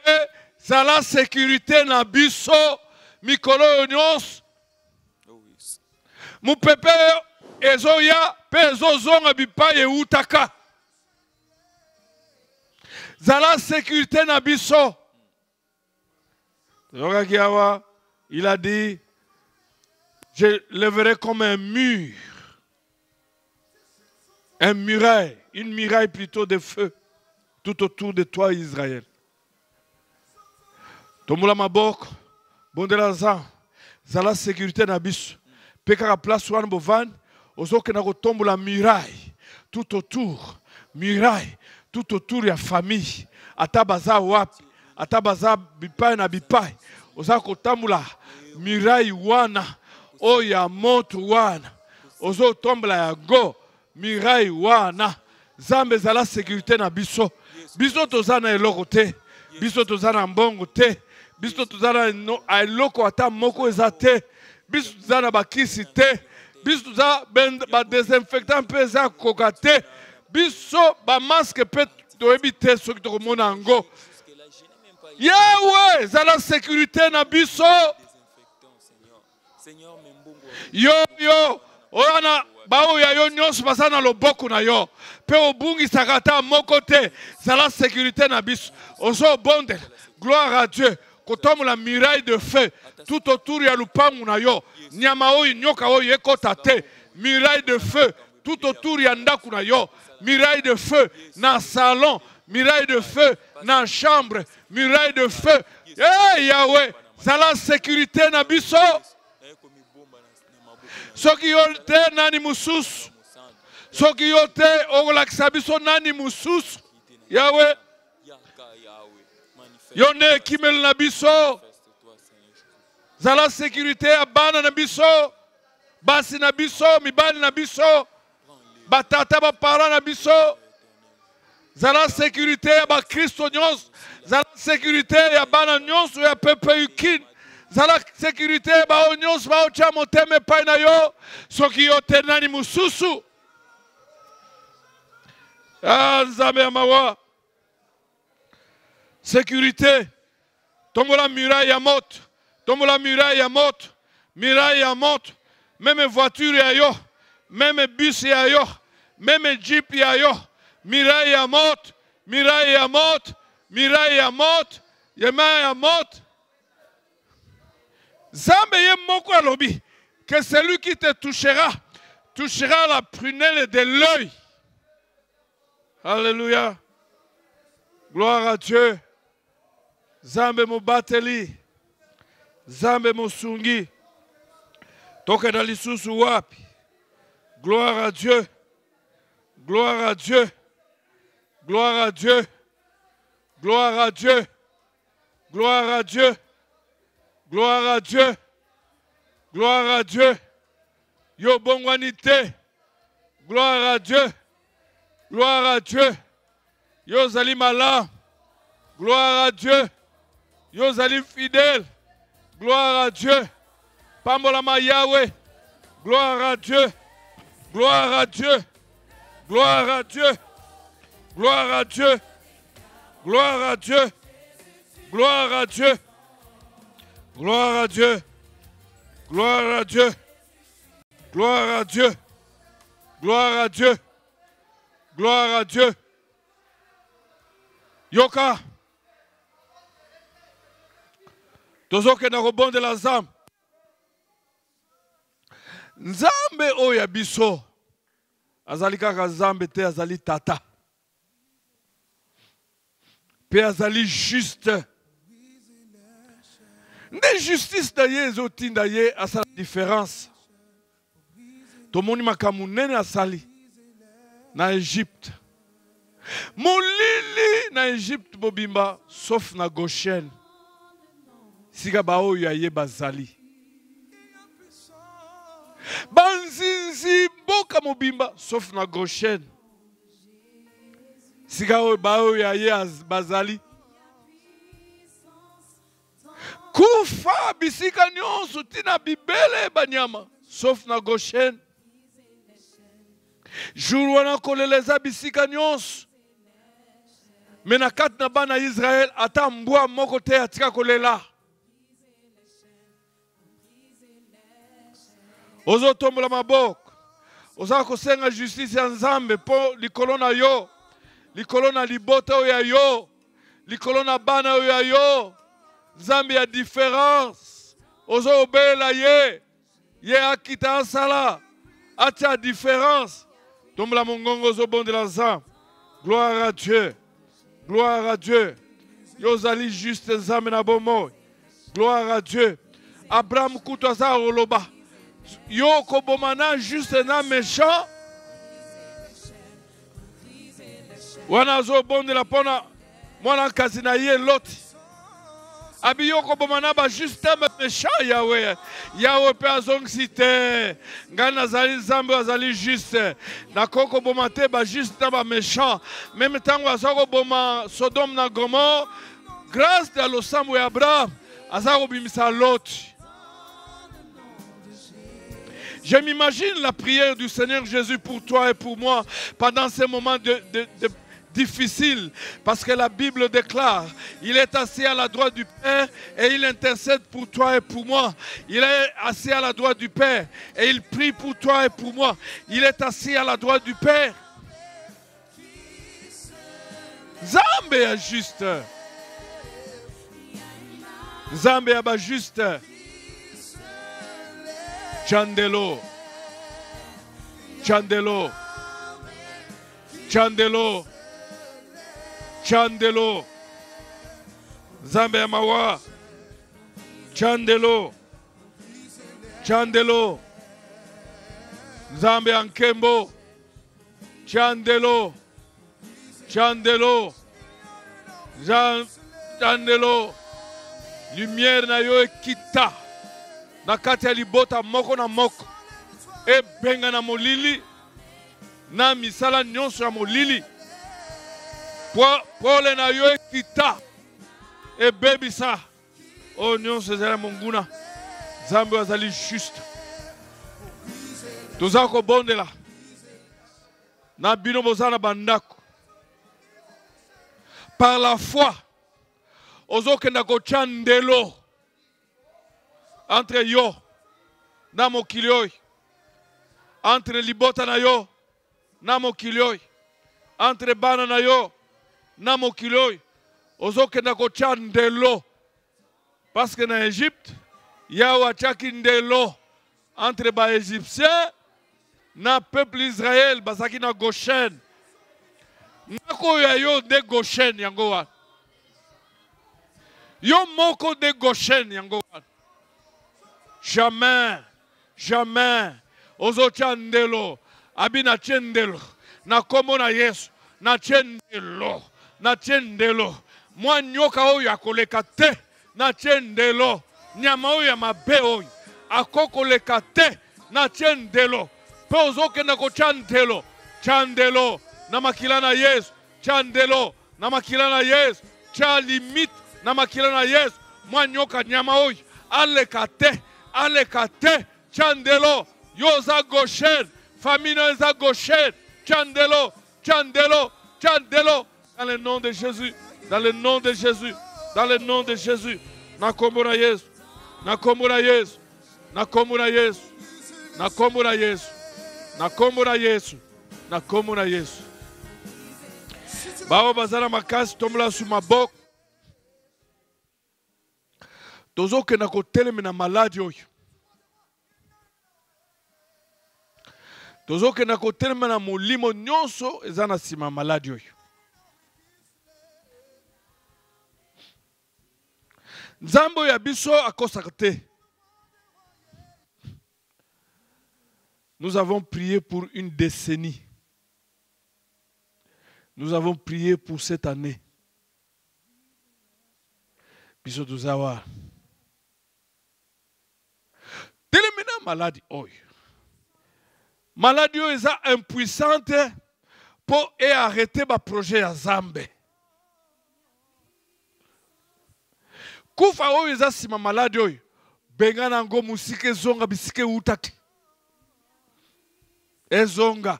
S1: zala sécurité na biso mikolo nyonso. Mupepe ezoya pe ezozonga bipai eutaka. Zala sécurité na biso. Il a dit, je lèverai comme un mur. Un muraille, une muraille plutôt de feu. Tout autour de toi Israël. Tomula maboko, bondela za, zala sécurité na biso. Pekaka place wana bovan, ozoke na kotombola muraille tout autour, muraille tout autour ya famille. Atabaza wapi, atabaza bipai na bipai. Oza kotambola muraille wana, oya moto wana. Ozo tombola ya go, muraille wana. Zambe zala sécurité na biso. Biso tozana eloko te. Biso tozana mbongo te. Biso tozana eloko ata moko eza te. Biso tozana bakisi te. Biso tozana ba désinfectant pe eza koka te. Biso ba masque pe toyebi te soki tokomona yango. Yahweh zala sécurité na biso. Yo yo. Oyana bao ya yo nyonso baza na loboko na yo pe obungisaka ata moko te zala sécurité na biso ozobondela gloire à Dieu kotombola muraille de feu tout autour ya lupangu na yo nyama oyo nyoka oyo ekota te muraille de feu tout autour ya ndaku na yo muraille de feu na salon muraille de feu na chambre muraille de feu hey Yahweh zala sécurité na biso soki yo te nani mususu soki yo te okolakisa biso nani mususu Yahweh yo nde ekimeli na biso zala sécurité ya bana na biso basi na biso mibali na biso batata bapara na biso zala sécurité ya bakristo nyonso zala sécurité ya bana nyonso ya pepe ukini zala sécurité ya bao nyonso baotya motema epai na yo soki yo te nani mususu nzambe ya mawa sécurité tombola muraille ya moto tombola muraille ya moto muraille ya moto même voiture ya yo même bus ya yo même jeep ya yo muraille ya moto muraille ya moto muraille ya moto yema ya moto Zambe ye moko alobi que celui qui te touchera touchera la prunelle de l'œil. Alléluia. Gloire à Dieu. Zambe mobateli. Zambe mosungi. Toke na lisusu wapi. Gloire à Dieu. Gloire à Dieu. Gloire à Dieu. Gloire à Dieu. Gloire à Dieu. Gloire à Dieu. Gloire à Dieu. Yo bongwanite. Gloire à Dieu. Gloire à Dieu. Yo zali malin. Gloire à Dieu. Yo zali fidèle. Gloire à Dieu. Pambolama Yahweh. Gloire à Dieu. Gloire à Dieu. Gloire à Dieu. Gloire à Dieu. Gloire à Dieu. Gloire à Dieu. Gloire à Dieu. Gloire à Dieu. Gloire à Dieu. Gloire à Dieu. Gloire à Dieu. Yoka. Tozoke na robonde la zam. Nzambe oya biso. Azali kaka zambe te azali tata. Pe azali juste. Nde justice na ye ezotinda ye asala différence. Tomoni makambo nene asali na Égypte. Molili na Égypte bobimba sauf na Goshen. Sika baoyo aye bazali. Banzinzi boka mobimba sauf na Goshen. Sika baoyo aye bazali. Kufa bisika nyonso tina bibele banyama sauf na Goshen. Jour wana koleleza bisika nyonso. Mena kat na bana Israël ata mbwa moko te atika kolela. Ozo tombola maboko. Oza kosenga justice ya Nzambe po likolo na yo. Likolo na libota oyo ya yo. Likolo na bana oyo ya yo. Nzambe ya différence. Ozo obela ye. Ye akita asala. Atia différence. Tombola mongongo ozo bonde la Nzambe. Gloire à Dieu. Gloire à Dieu. Yozali juste Nzambe na bomo. Gloire à Dieu. Abraham kutoza oloba. Yo kobomana juste na méchant. Wana zo bonde la pona. Mwana kazi na ye loti. Abi yo kobomana ba juste méchant Yahweh. Yahweh pe azongsi te. Ngana zali Nzambe azali juste. Na koko bomate ba juste ba méchant. Même tango azako boma Sodome na Gomorrhe. Grâce de l'osambo ya Abraham. Azako bimisa loti. Je m'imagine la prière du Seigneur Jésus pour toi et pour moi pendant ces moments difficile. Parce que la Bible déclare, il est assis à la droite du Père et il intercède pour toi et pour moi. Il est assis à la droite du Père et il prie pour toi et pour moi. Il est assis à la droite du Père. Nzambe est juste. Nzambe est juste. Chandelo. Chandelo. Chandelo. Chandelo. Nzambe ya mawa. Chandelo. Chandelo. Nzambe ya nkembo. Chandelo. Chandelo. Chandelo. Lumière na yo ekita. Na kati ya libota moko na moko. E benga na molili. Na misala nyonso ya molili. Pole na yo ekita. E bebisa. O nyonso ezala monguna. Nzambe azali juste. Toza ko bondela. Na bino bozana bandako. Par la foi. Ozokenda ko chandelo. Entre yo. Na mokili oyo. Entre libota na yo. Na mokili oyo. Entre bana na yo. Na mokili oyo. Ozokenda ko chandelo. Parce que na Égypte, yawa achaki ndelo entre ba Égyptiens na peuple Israël basaki na Goshen. Nako ya yo de Goshen yango wa. Yo moko de Goshen yango wa. Jamais, jamais. Ozo chandelo. Abi na chendelo. Na komo na Yesu. Na chendelo. Na chendelo. Mwa nyoka oyo akoleka te. Na chendelo. Nyama oyo ya mabe oyo. Akokoleka te. Na chendelo. Pe ozoke na ko chandelo. Chandelo. Na makila na Yesu. Chandelo. Na makila na Yesu. Cha limite. Na makila na Yesu. Mwa nyoka nyama oyo. Aleka te. Aleka te. Chandelo. Yoza Goshen. Famine za Goshen. Chandelo. Chandelo. Chandelo. Dans le nom de Jésus. Dans le nom de Jésus. Dans le nom de Jésus. Nakomura Yesu. Nakomura Yesu. Nakomura Yesu. Nakomura Yesu. Nakomura Yesu. Nakomura Yesu. Bao bazala makasi tomla su maboko. Tozoke na koteleme na maladi oyo. Tozoke na koteleme na molimo nyonso ezana sima maladi oyo. Nzambo ya biso akosaka te. Nous avons prié pour une décennie. Nous avons prié pour cette année. Biso tuzawa. Telemina maladie oyo. Maladie oyo eza impuissante pour arrêter ba projet ya Nzambe. Kufa oyo eza sima maladi oyo. Benga nango musike ezonga bisike utaki. Ezonga.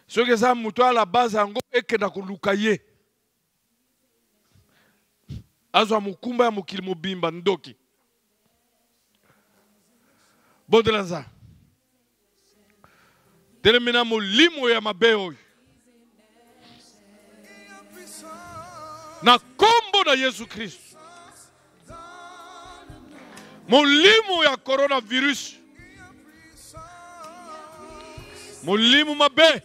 S1: Soki eza mutu à la base yango ekenda koluka ye. Azwa mukumba ya mokili mobimba ndoki. Bondela nza. Telemina molimo ya mabe oyo. Na kombo na Yesu Kristo. Molimo ya coronavirus. Molimo mabe.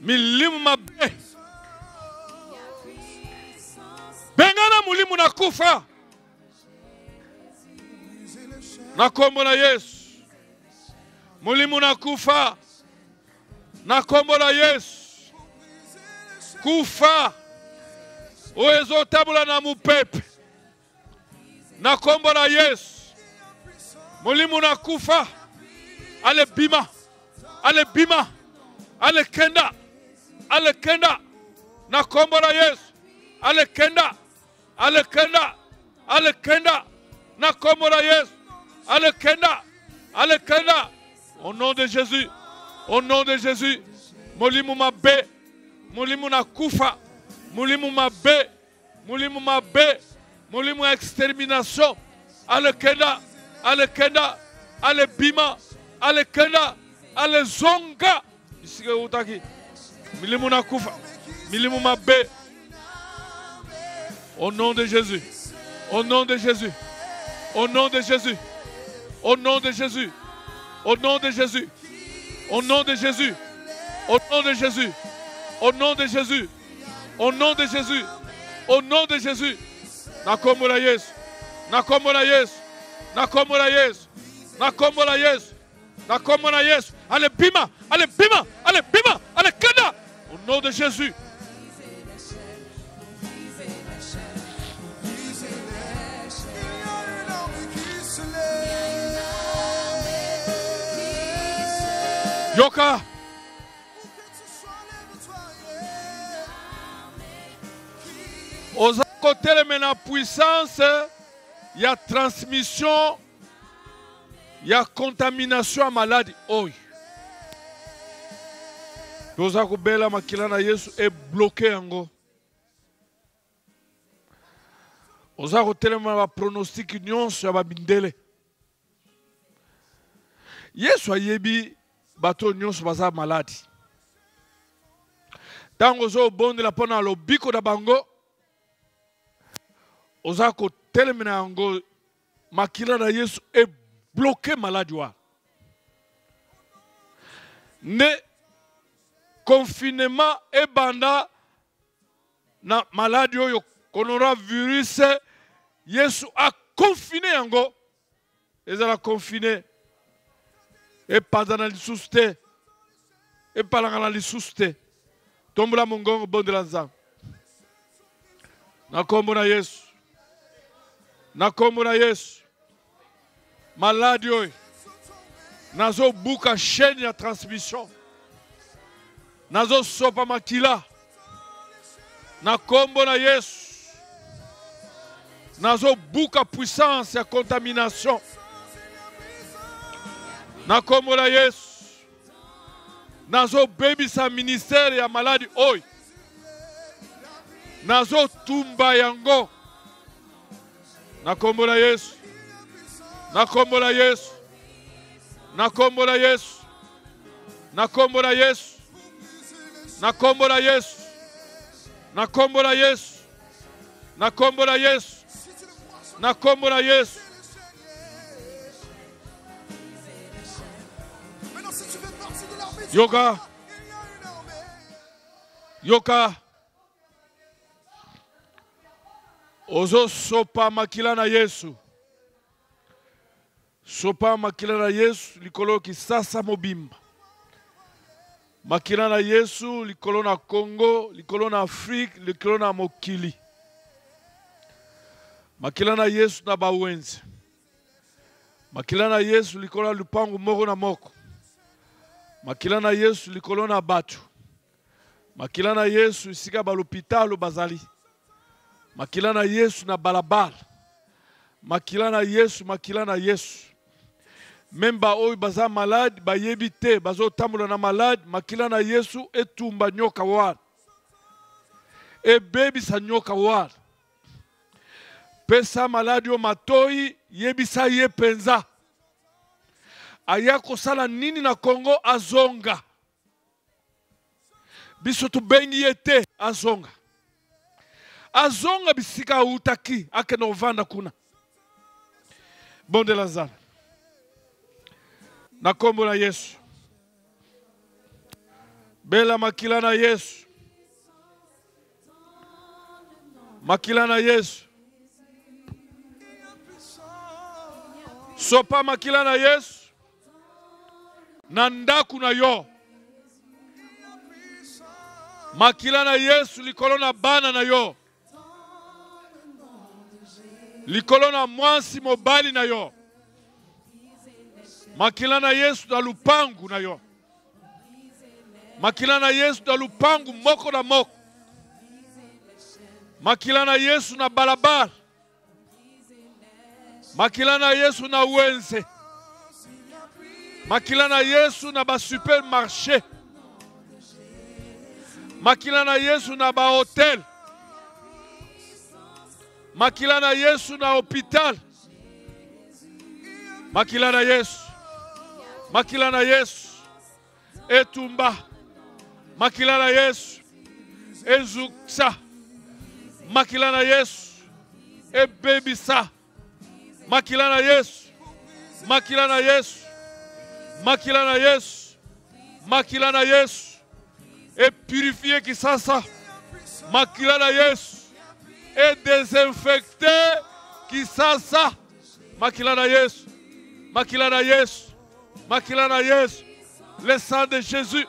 S1: Milimo mabe. Bengana molimo na kufa. Na kombo na Yesu. Molimo na kufa. Na kombo na Yesu. Kufa. Oezo tabula na mupepe. Na kombo na Yesu. Molimo na kufa. Ale bima. Ale bima. Ale kenda. Ale kenda. Na kombo na Yesu. Ale kenda. Ale kenda. Ale kenda. Na kombo na Yesu. Ale kenda. Ale kenda. Au nom de Jésus. Au nom de Jésus. Molimu mabe. Molimu na kufa. Molimu mabe. Molimu mabe. Molimu extermination. Ale kenda. Ale kenda. Ale bima. Ale kenda. Ale zonga. Ici que utaki. Molimu na kufa. Molimu mabe. Au nom de Jésus. Au nom de Jésus. Au nom de Jésus. Au nom de Jésus. Au nom de Jésus. Au nom de Jésus. Au nom de Jésus. Au nom de Jésus. Au nom de Jésus. Au nom de Jésus. Nakombola Yesu. Nakombola Yesu. Nakombola Yesu. Nakombola Yesu. Nakombola Yesu. Allez bima. Allez bima. Allez bima. Allez kenda. Au nom de Jésus. Yoka. Aux côtés de la puissance, il y a transmission, il y a contamination à maladie. Oh. Aux côtés de makilana Yesu est bloqué ango. Aux côtés de la pronostic nyonso ya babindele. Yesu ayebi bato nyonso baza maladi. Tango zo bonde la pona lobiko da bango. Ozako telemena yango makila na Yesu est bloqué maladi wa. Ne confinement e banda na maladi oyo coronavirus Yesu a confiné yango. Ezala confiné. Et pas dans les soustes. Et pas dans les soustes. Tombe la mongongo bon de l'anzam. Nakombo na Yesu. Nakombo na Yesu. Maladi oi. Nazo buka chaîne ya transmission. Nazo sopa makila. Nakombo na Yesu. Nazo buka puissance ya contamination. Nakombola Yesu. Nazo baby sa ministère ya maladi oi. Nazo tumba yango. Nakombola Yesu. Nakombola Yesu. Nakombola Yesu. Nakombola Yesu. Nakombola Yesu. Nakombola Yesu. Nakombola Yesu. Nakombola Yesu. Yoka. Yoka. Ozo sopa makila na Yesu. Sopa makila na Yesu likolo ki sasa mobimba. Makila na Yesu likolo na Congo, likolo na Afrique, likolo na mokili. Makila na Yesu na bawenzi. Makila na Yesu likolo na lupangu moko na moko. Makila na Yesu likolo na batu. Makila na Yesu isika balopitalo bazali. Makila na Yesu na balabala. Makila na Yesu, makila na Yesu. Memba oyo baza malade, bayebi te, bazo tamula na malade, makila na Yesu etumba nyoka wala. Ebebi sa nyoka wala. Pesa malade yo matoi, yebi sa ye penza. Aya kosala nini na Congo azonga. Biso tu bengi yete azonga. Azonga bisika utaki ake novanda kuna. Bonde Lazare. Nakombo na Yesu. Bela makila na Yesu. Makila na Yesu. Sopa makila na Yesu. Nandaku na yo. Makila na Yesu likolo na bana na yo. Likolo na mwansi mobali na yo. Makila na Yesu na lupangu na yo. Makila na Yesu na lupangu moko na moko. Makila na Yesu na balabala. Makila na Yesu na wenze. Makila na Yesu na ba supermarché. Makila na Yesu na ba hôtel. Makila na Yesu na hôpital. Makila na Yesu. Makila na Yesu. Etumba. Makila na Yesu. Ezuksa. Makila na Yesu. Ebebisa. Makila na Yesu. Makila na Yesu. Makila na Yesu. Makila na Yesu. Et purifier qui ça. Makila na Yesu. Et désinfecter qui ça. Makila na Yesu. Makila na Yesu. Makila na Yesu. Le sang de Jésus.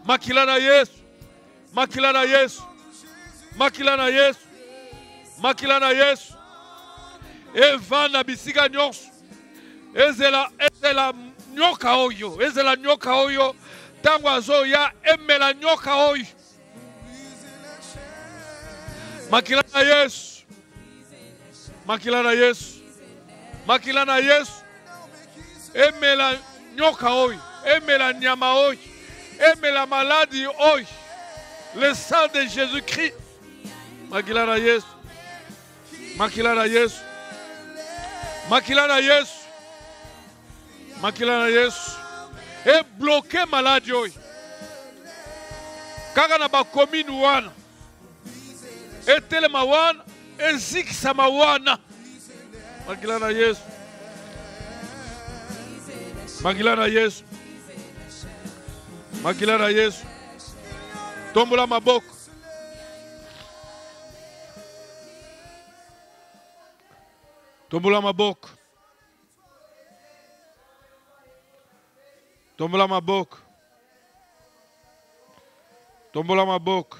S1: Makila na Yesu. Makila na Yesu. Makila na Yesu. Makila na Yesu. Eva na bisika nyonso. Ezela nyoka oyo. Ezela nyoka oyo. Tango azoya emela nyoka oyo. Makila na Yesu. Makila na Yesu. Makila na Yesu. Emela nyoka oyo. Emela nyama oyo. Emela maladie oyo. Le sang de Jésus-Christ. Makila na Yesu. Makila na Yesu. Makila na Yesu. Makila na Yesu. Et bloquer maladie oyo. Kaka na ba commune wana. Etelema wana. Ezikisama wana. Makila na Yesu. Makila na Yesu. Makila na Yesu. Tombola maboko. Tombola maboko. Tombola maboko. Tombola maboko.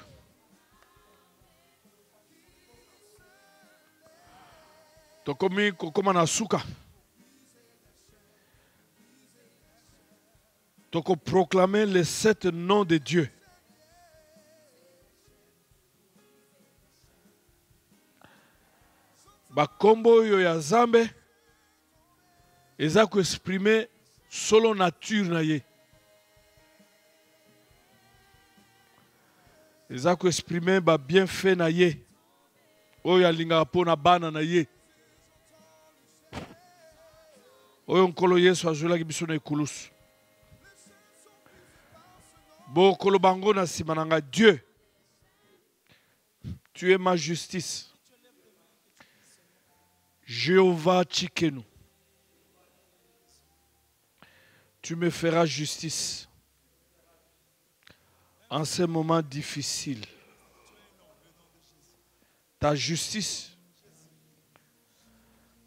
S1: Tokomi kokoma na suka. Toko proclamer les 7 noms de Dieu. Bakombo yo ya Zambe eza ko exprimer solo nature na ye. Eza ko exprimer ba bienfait na ye. Oyo alinga pona bana na ye. Oyo nkolo Yesu azolaki biso na ekulusu. Bokolo bango na simananga Dieu. Tu es ma justice. Jéhovah Tchikenu. Tu me feras justice en ces moments difficiles. Ta justice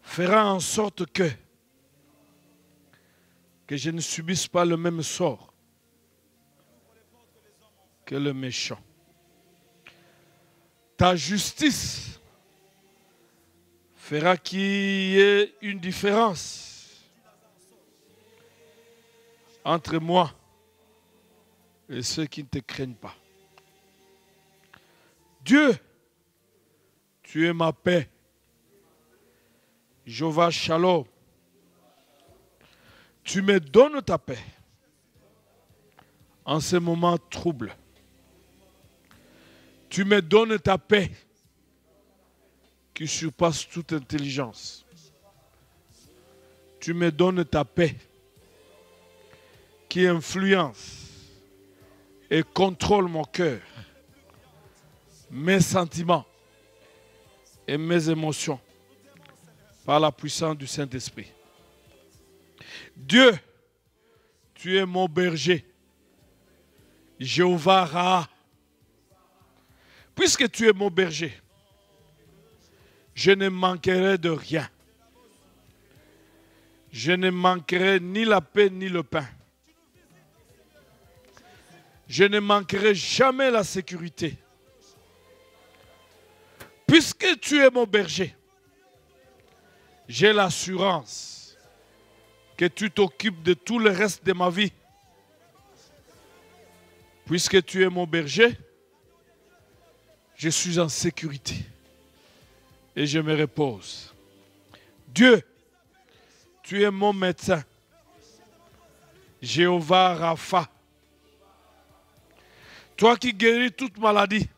S1: fera en sorte que je ne subisse pas le même sort que le méchant. Ta justice fera qu'il y ait une différence entre moi et ceux qui ne te craignent pas. Dieu, tu es ma paix. Jéhovah Shalom. Tu me donnes ta paix en ces moments troubles. Tu me donnes ta paix qui surpasse toute intelligence. Tu me donnes ta paix qui influence et contrôle mon cœur, mes sentiments et mes émotions par la puissance du Saint-Esprit. Dieu, tu es mon berger, Jéhovah Ra. Puisque tu es mon berger, je ne manquerai de rien. Je ne manquerai ni la paix ni le pain. Je ne manquerai jamais la sécurité. Puisque tu es mon berger, j'ai l'assurance que tu t'occupes de tout le reste de ma vie. Puisque tu es mon berger, je suis en sécurité et je me repose. Dieu, tu es mon médecin. Jéhovah Rapha. Toi qui guéris toute maladie,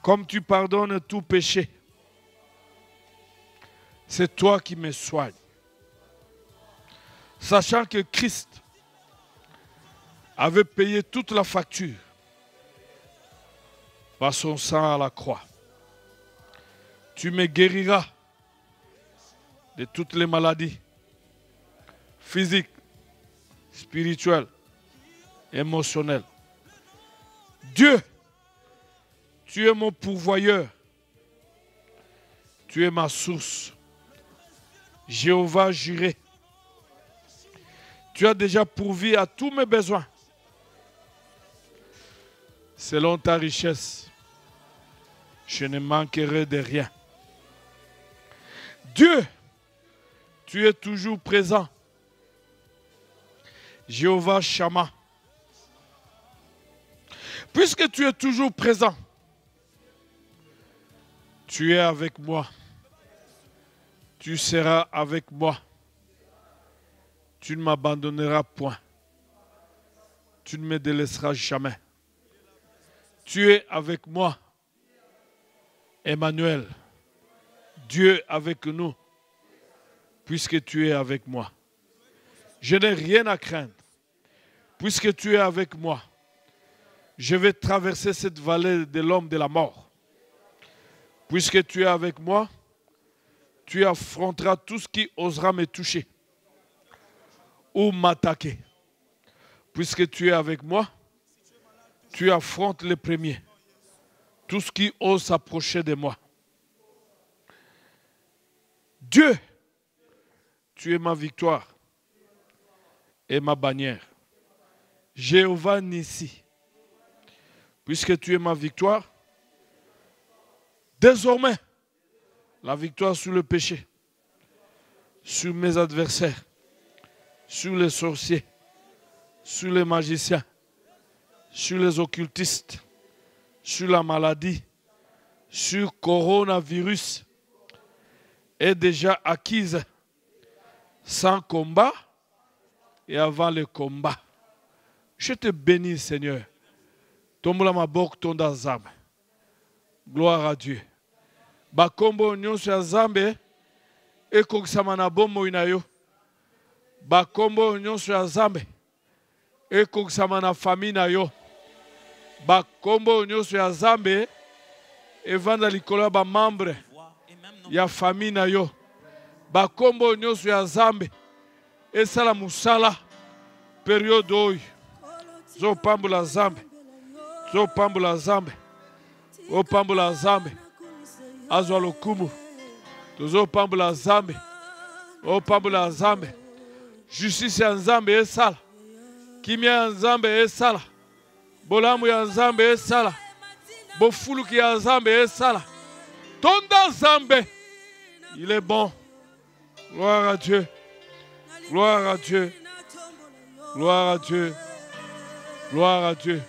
S1: comme tu pardonnes tout péché, c'est toi qui me soignes. Sachant que Christ avait payé toute la facture par son sang à la croix. Tu me guériras de toutes les maladies physiques, spirituelles, émotionnelles. Dieu, tu es mon pourvoyeur. Tu es ma source. Jéhovah Jireh. Tu as déjà pourvu à tous mes besoins. Selon ta richesse, je ne manquerai de rien. Dieu, tu es toujours présent. Jéhovah Shammah. Puisque tu es toujours présent, tu es avec moi. Tu seras avec moi. Tu ne m'abandonneras point. Tu ne me délaisseras jamais. Tu es avec moi. Emmanuel, Dieu avec nous, puisque tu es avec moi. Je n'ai rien à craindre, puisque tu es avec moi. Je vais traverser cette vallée de l'homme de la mort. Puisque tu es avec moi, tu affronteras tout ce qui osera me toucher ou m'attaquer. Puisque tu es avec moi, tu affrontes les premiers, tout ce qui ose s'approcher de moi. Dieu, tu es ma victoire et ma bannière. Jéhovah Nissi, puisque tu es ma victoire, désormais, la victoire sur le péché, sur mes adversaires, sur les sorciers, sur les magiciens, sur les occultistes, sur la maladie, sur le coronavirus, est déjà acquise sans combat et avant le combat. Je te bénis, Seigneur. Tombola maboko tonda Nzambe. Gloire à Dieu. Bakombo nyonso ya Nzambe ekokisama na bomoi na yo. Bakombo nyonso ya Nzambe ekokisama na famille na yo. Bakombo nyonso ya Nzambe evanda likolo ya ba membre ya famille na yo. Bakombo nyonso ya Nzambe esala musala periode oyo. Zo pambula Nzambe. Zo pambula Nzambe. O pambula Nzambe. Azwa lokumu. Tozo pambula Nzambe. O pambula Nzambe. Justice ya Nzambe esala. Kimia ya Nzambe esala. Bolamu ya Nzambe esala. Bofuluki ya Nzambe esala. Tonda Nzambe. Il est bon. Gloire à Dieu. Gloire à Dieu. Gloire à Dieu. Gloire à Dieu.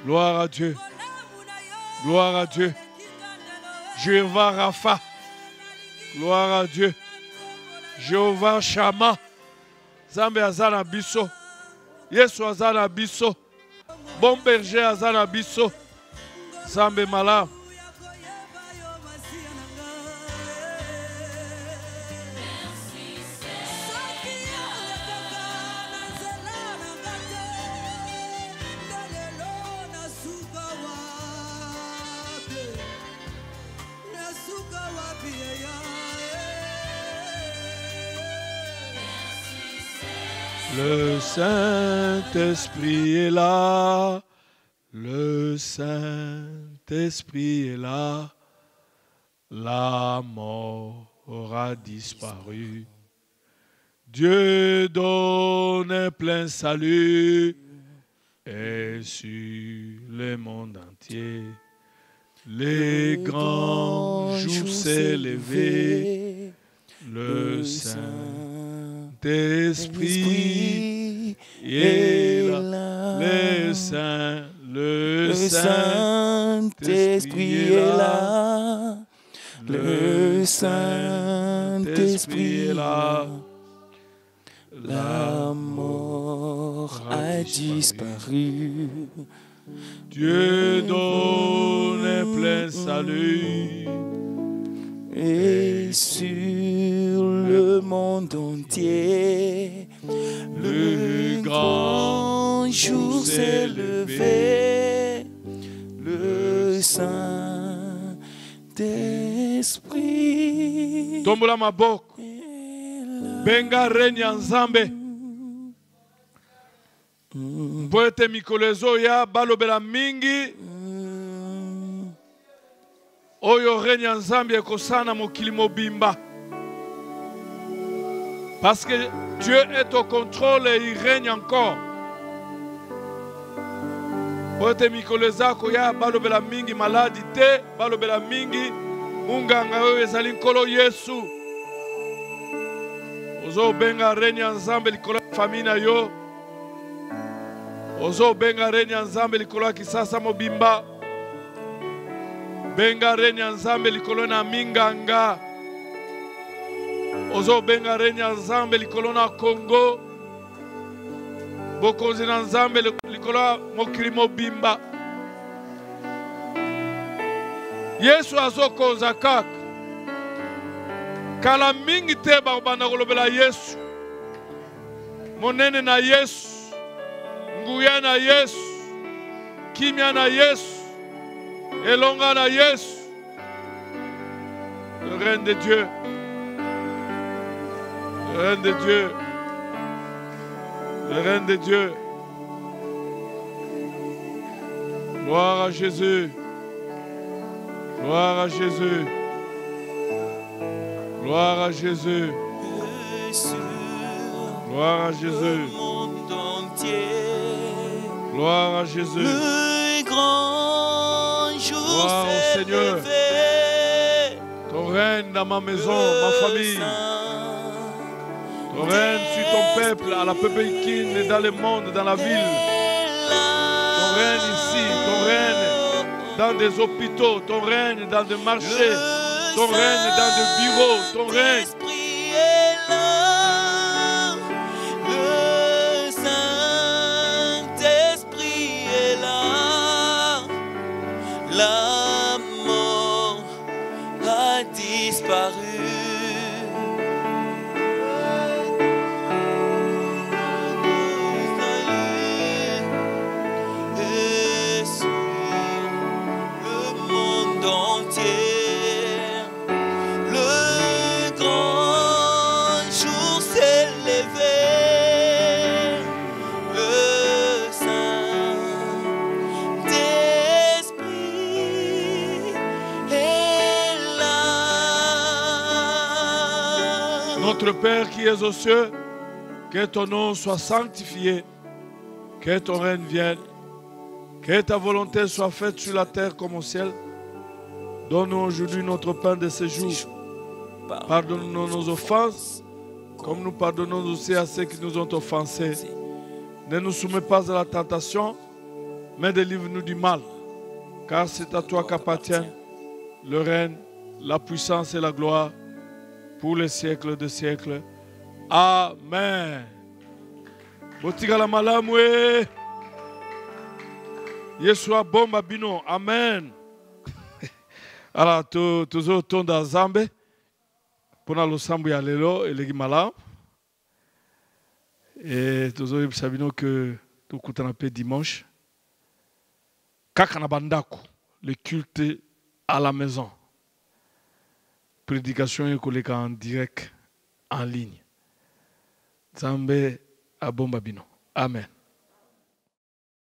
S1: Gloire à Dieu. Gloire à Dieu. Jéhovah Rapha. Gloire à Dieu. Jéhovah Shammah. Zambe azana biso. Yesu azana biso. Bon berger azana biso. Zambe malam. Le Saint-Esprit est là, le Saint-Esprit est là, la mort aura disparu. Dieu donne plein salut et sur le monde entier. Les grands jours s'est levé, le Saint-Esprit est là, le Saint-Esprit est là, le Saint-Esprit est là,
S3: La mort a disparu.
S1: Dieu donne plein salut.
S3: Et sur le monde entier, le grand jour s'est levé. Le Saint-Esprit.
S1: Tombola maboko. Benga renya nzambe. Mboete mikolezo ya balobela mingi. Oyo renya nzambe ekosana mokili mobimba. Parce que Dieu est au contrôle et il règne encore. Mboete mikoleza koya balobela mingi maladi te, balobela mingi munganga oyo ezali nkolo Yesu. Ozo benga renya nzambe likolo famille na yo. Ozo benga renya nzambe likolo kisasa mobimba. Benga renya nzambe likolo na minganga. Ozo benga renya nzambe likolo na Congo. Bokonzi na nzambe likolo mokili mobimba. Yesu azokonza kaka. Kala mingi te bakobanda kolobela Yesu. Monene na Yesu. Nguya na Yesu. Kimia na Yesu. Elonga na Yesu. Le règne de Dieu. Le règne de Dieu. Le règne de Dieu. Gloire à Jésus. Gloire à Jésus. Gloire à Jésus. Gloire à Jésus. Gloire à Jésus.
S3: Le grand jour
S1: Gloire au Seigneur. Ton règne dans ma maison, ma famille. Ton règne sur ton peuple, à la Pépékine et dans le monde, dans la ville. Ton règne ici, ton règne dans des hôpitaux, ton règne dans des marchés, ton règne dans des bureaux, ton règne.
S3: Le Saint-Esprit est là. La mort a disparu. Et sur le monde entier, le grand jour s'est levé. Le Saint-Esprit est là.
S1: Notre Père qui es aux cieux, que ton nom soit sanctifié, que ton règne vienne, que ta volonté soit faite sur la terre comme au ciel. Donne-nous aujourd'hui notre pain de ce jour. Pardonne-nous nos offenses, comme nous pardonnons aussi à ceux qui nous ont offensés. Ne nous soumets pas à la tentation, mais délivre-nous du mal. Car c'est à toi qu'appartiennent le règne, la puissance et la gloire pour les siècles des siècles. Amen. Botigala malamwe. Yeshua bomba bino. Amen. Alors, toujours tonda zambe. Pona losambu ya lelo elegi malamu. Et toujours sabino que tout kutana pe dimanche. Kaka na bandako, le culte à la maison. Prédication et collègue en direct, en ligne. Zambe abomba bino. Amen.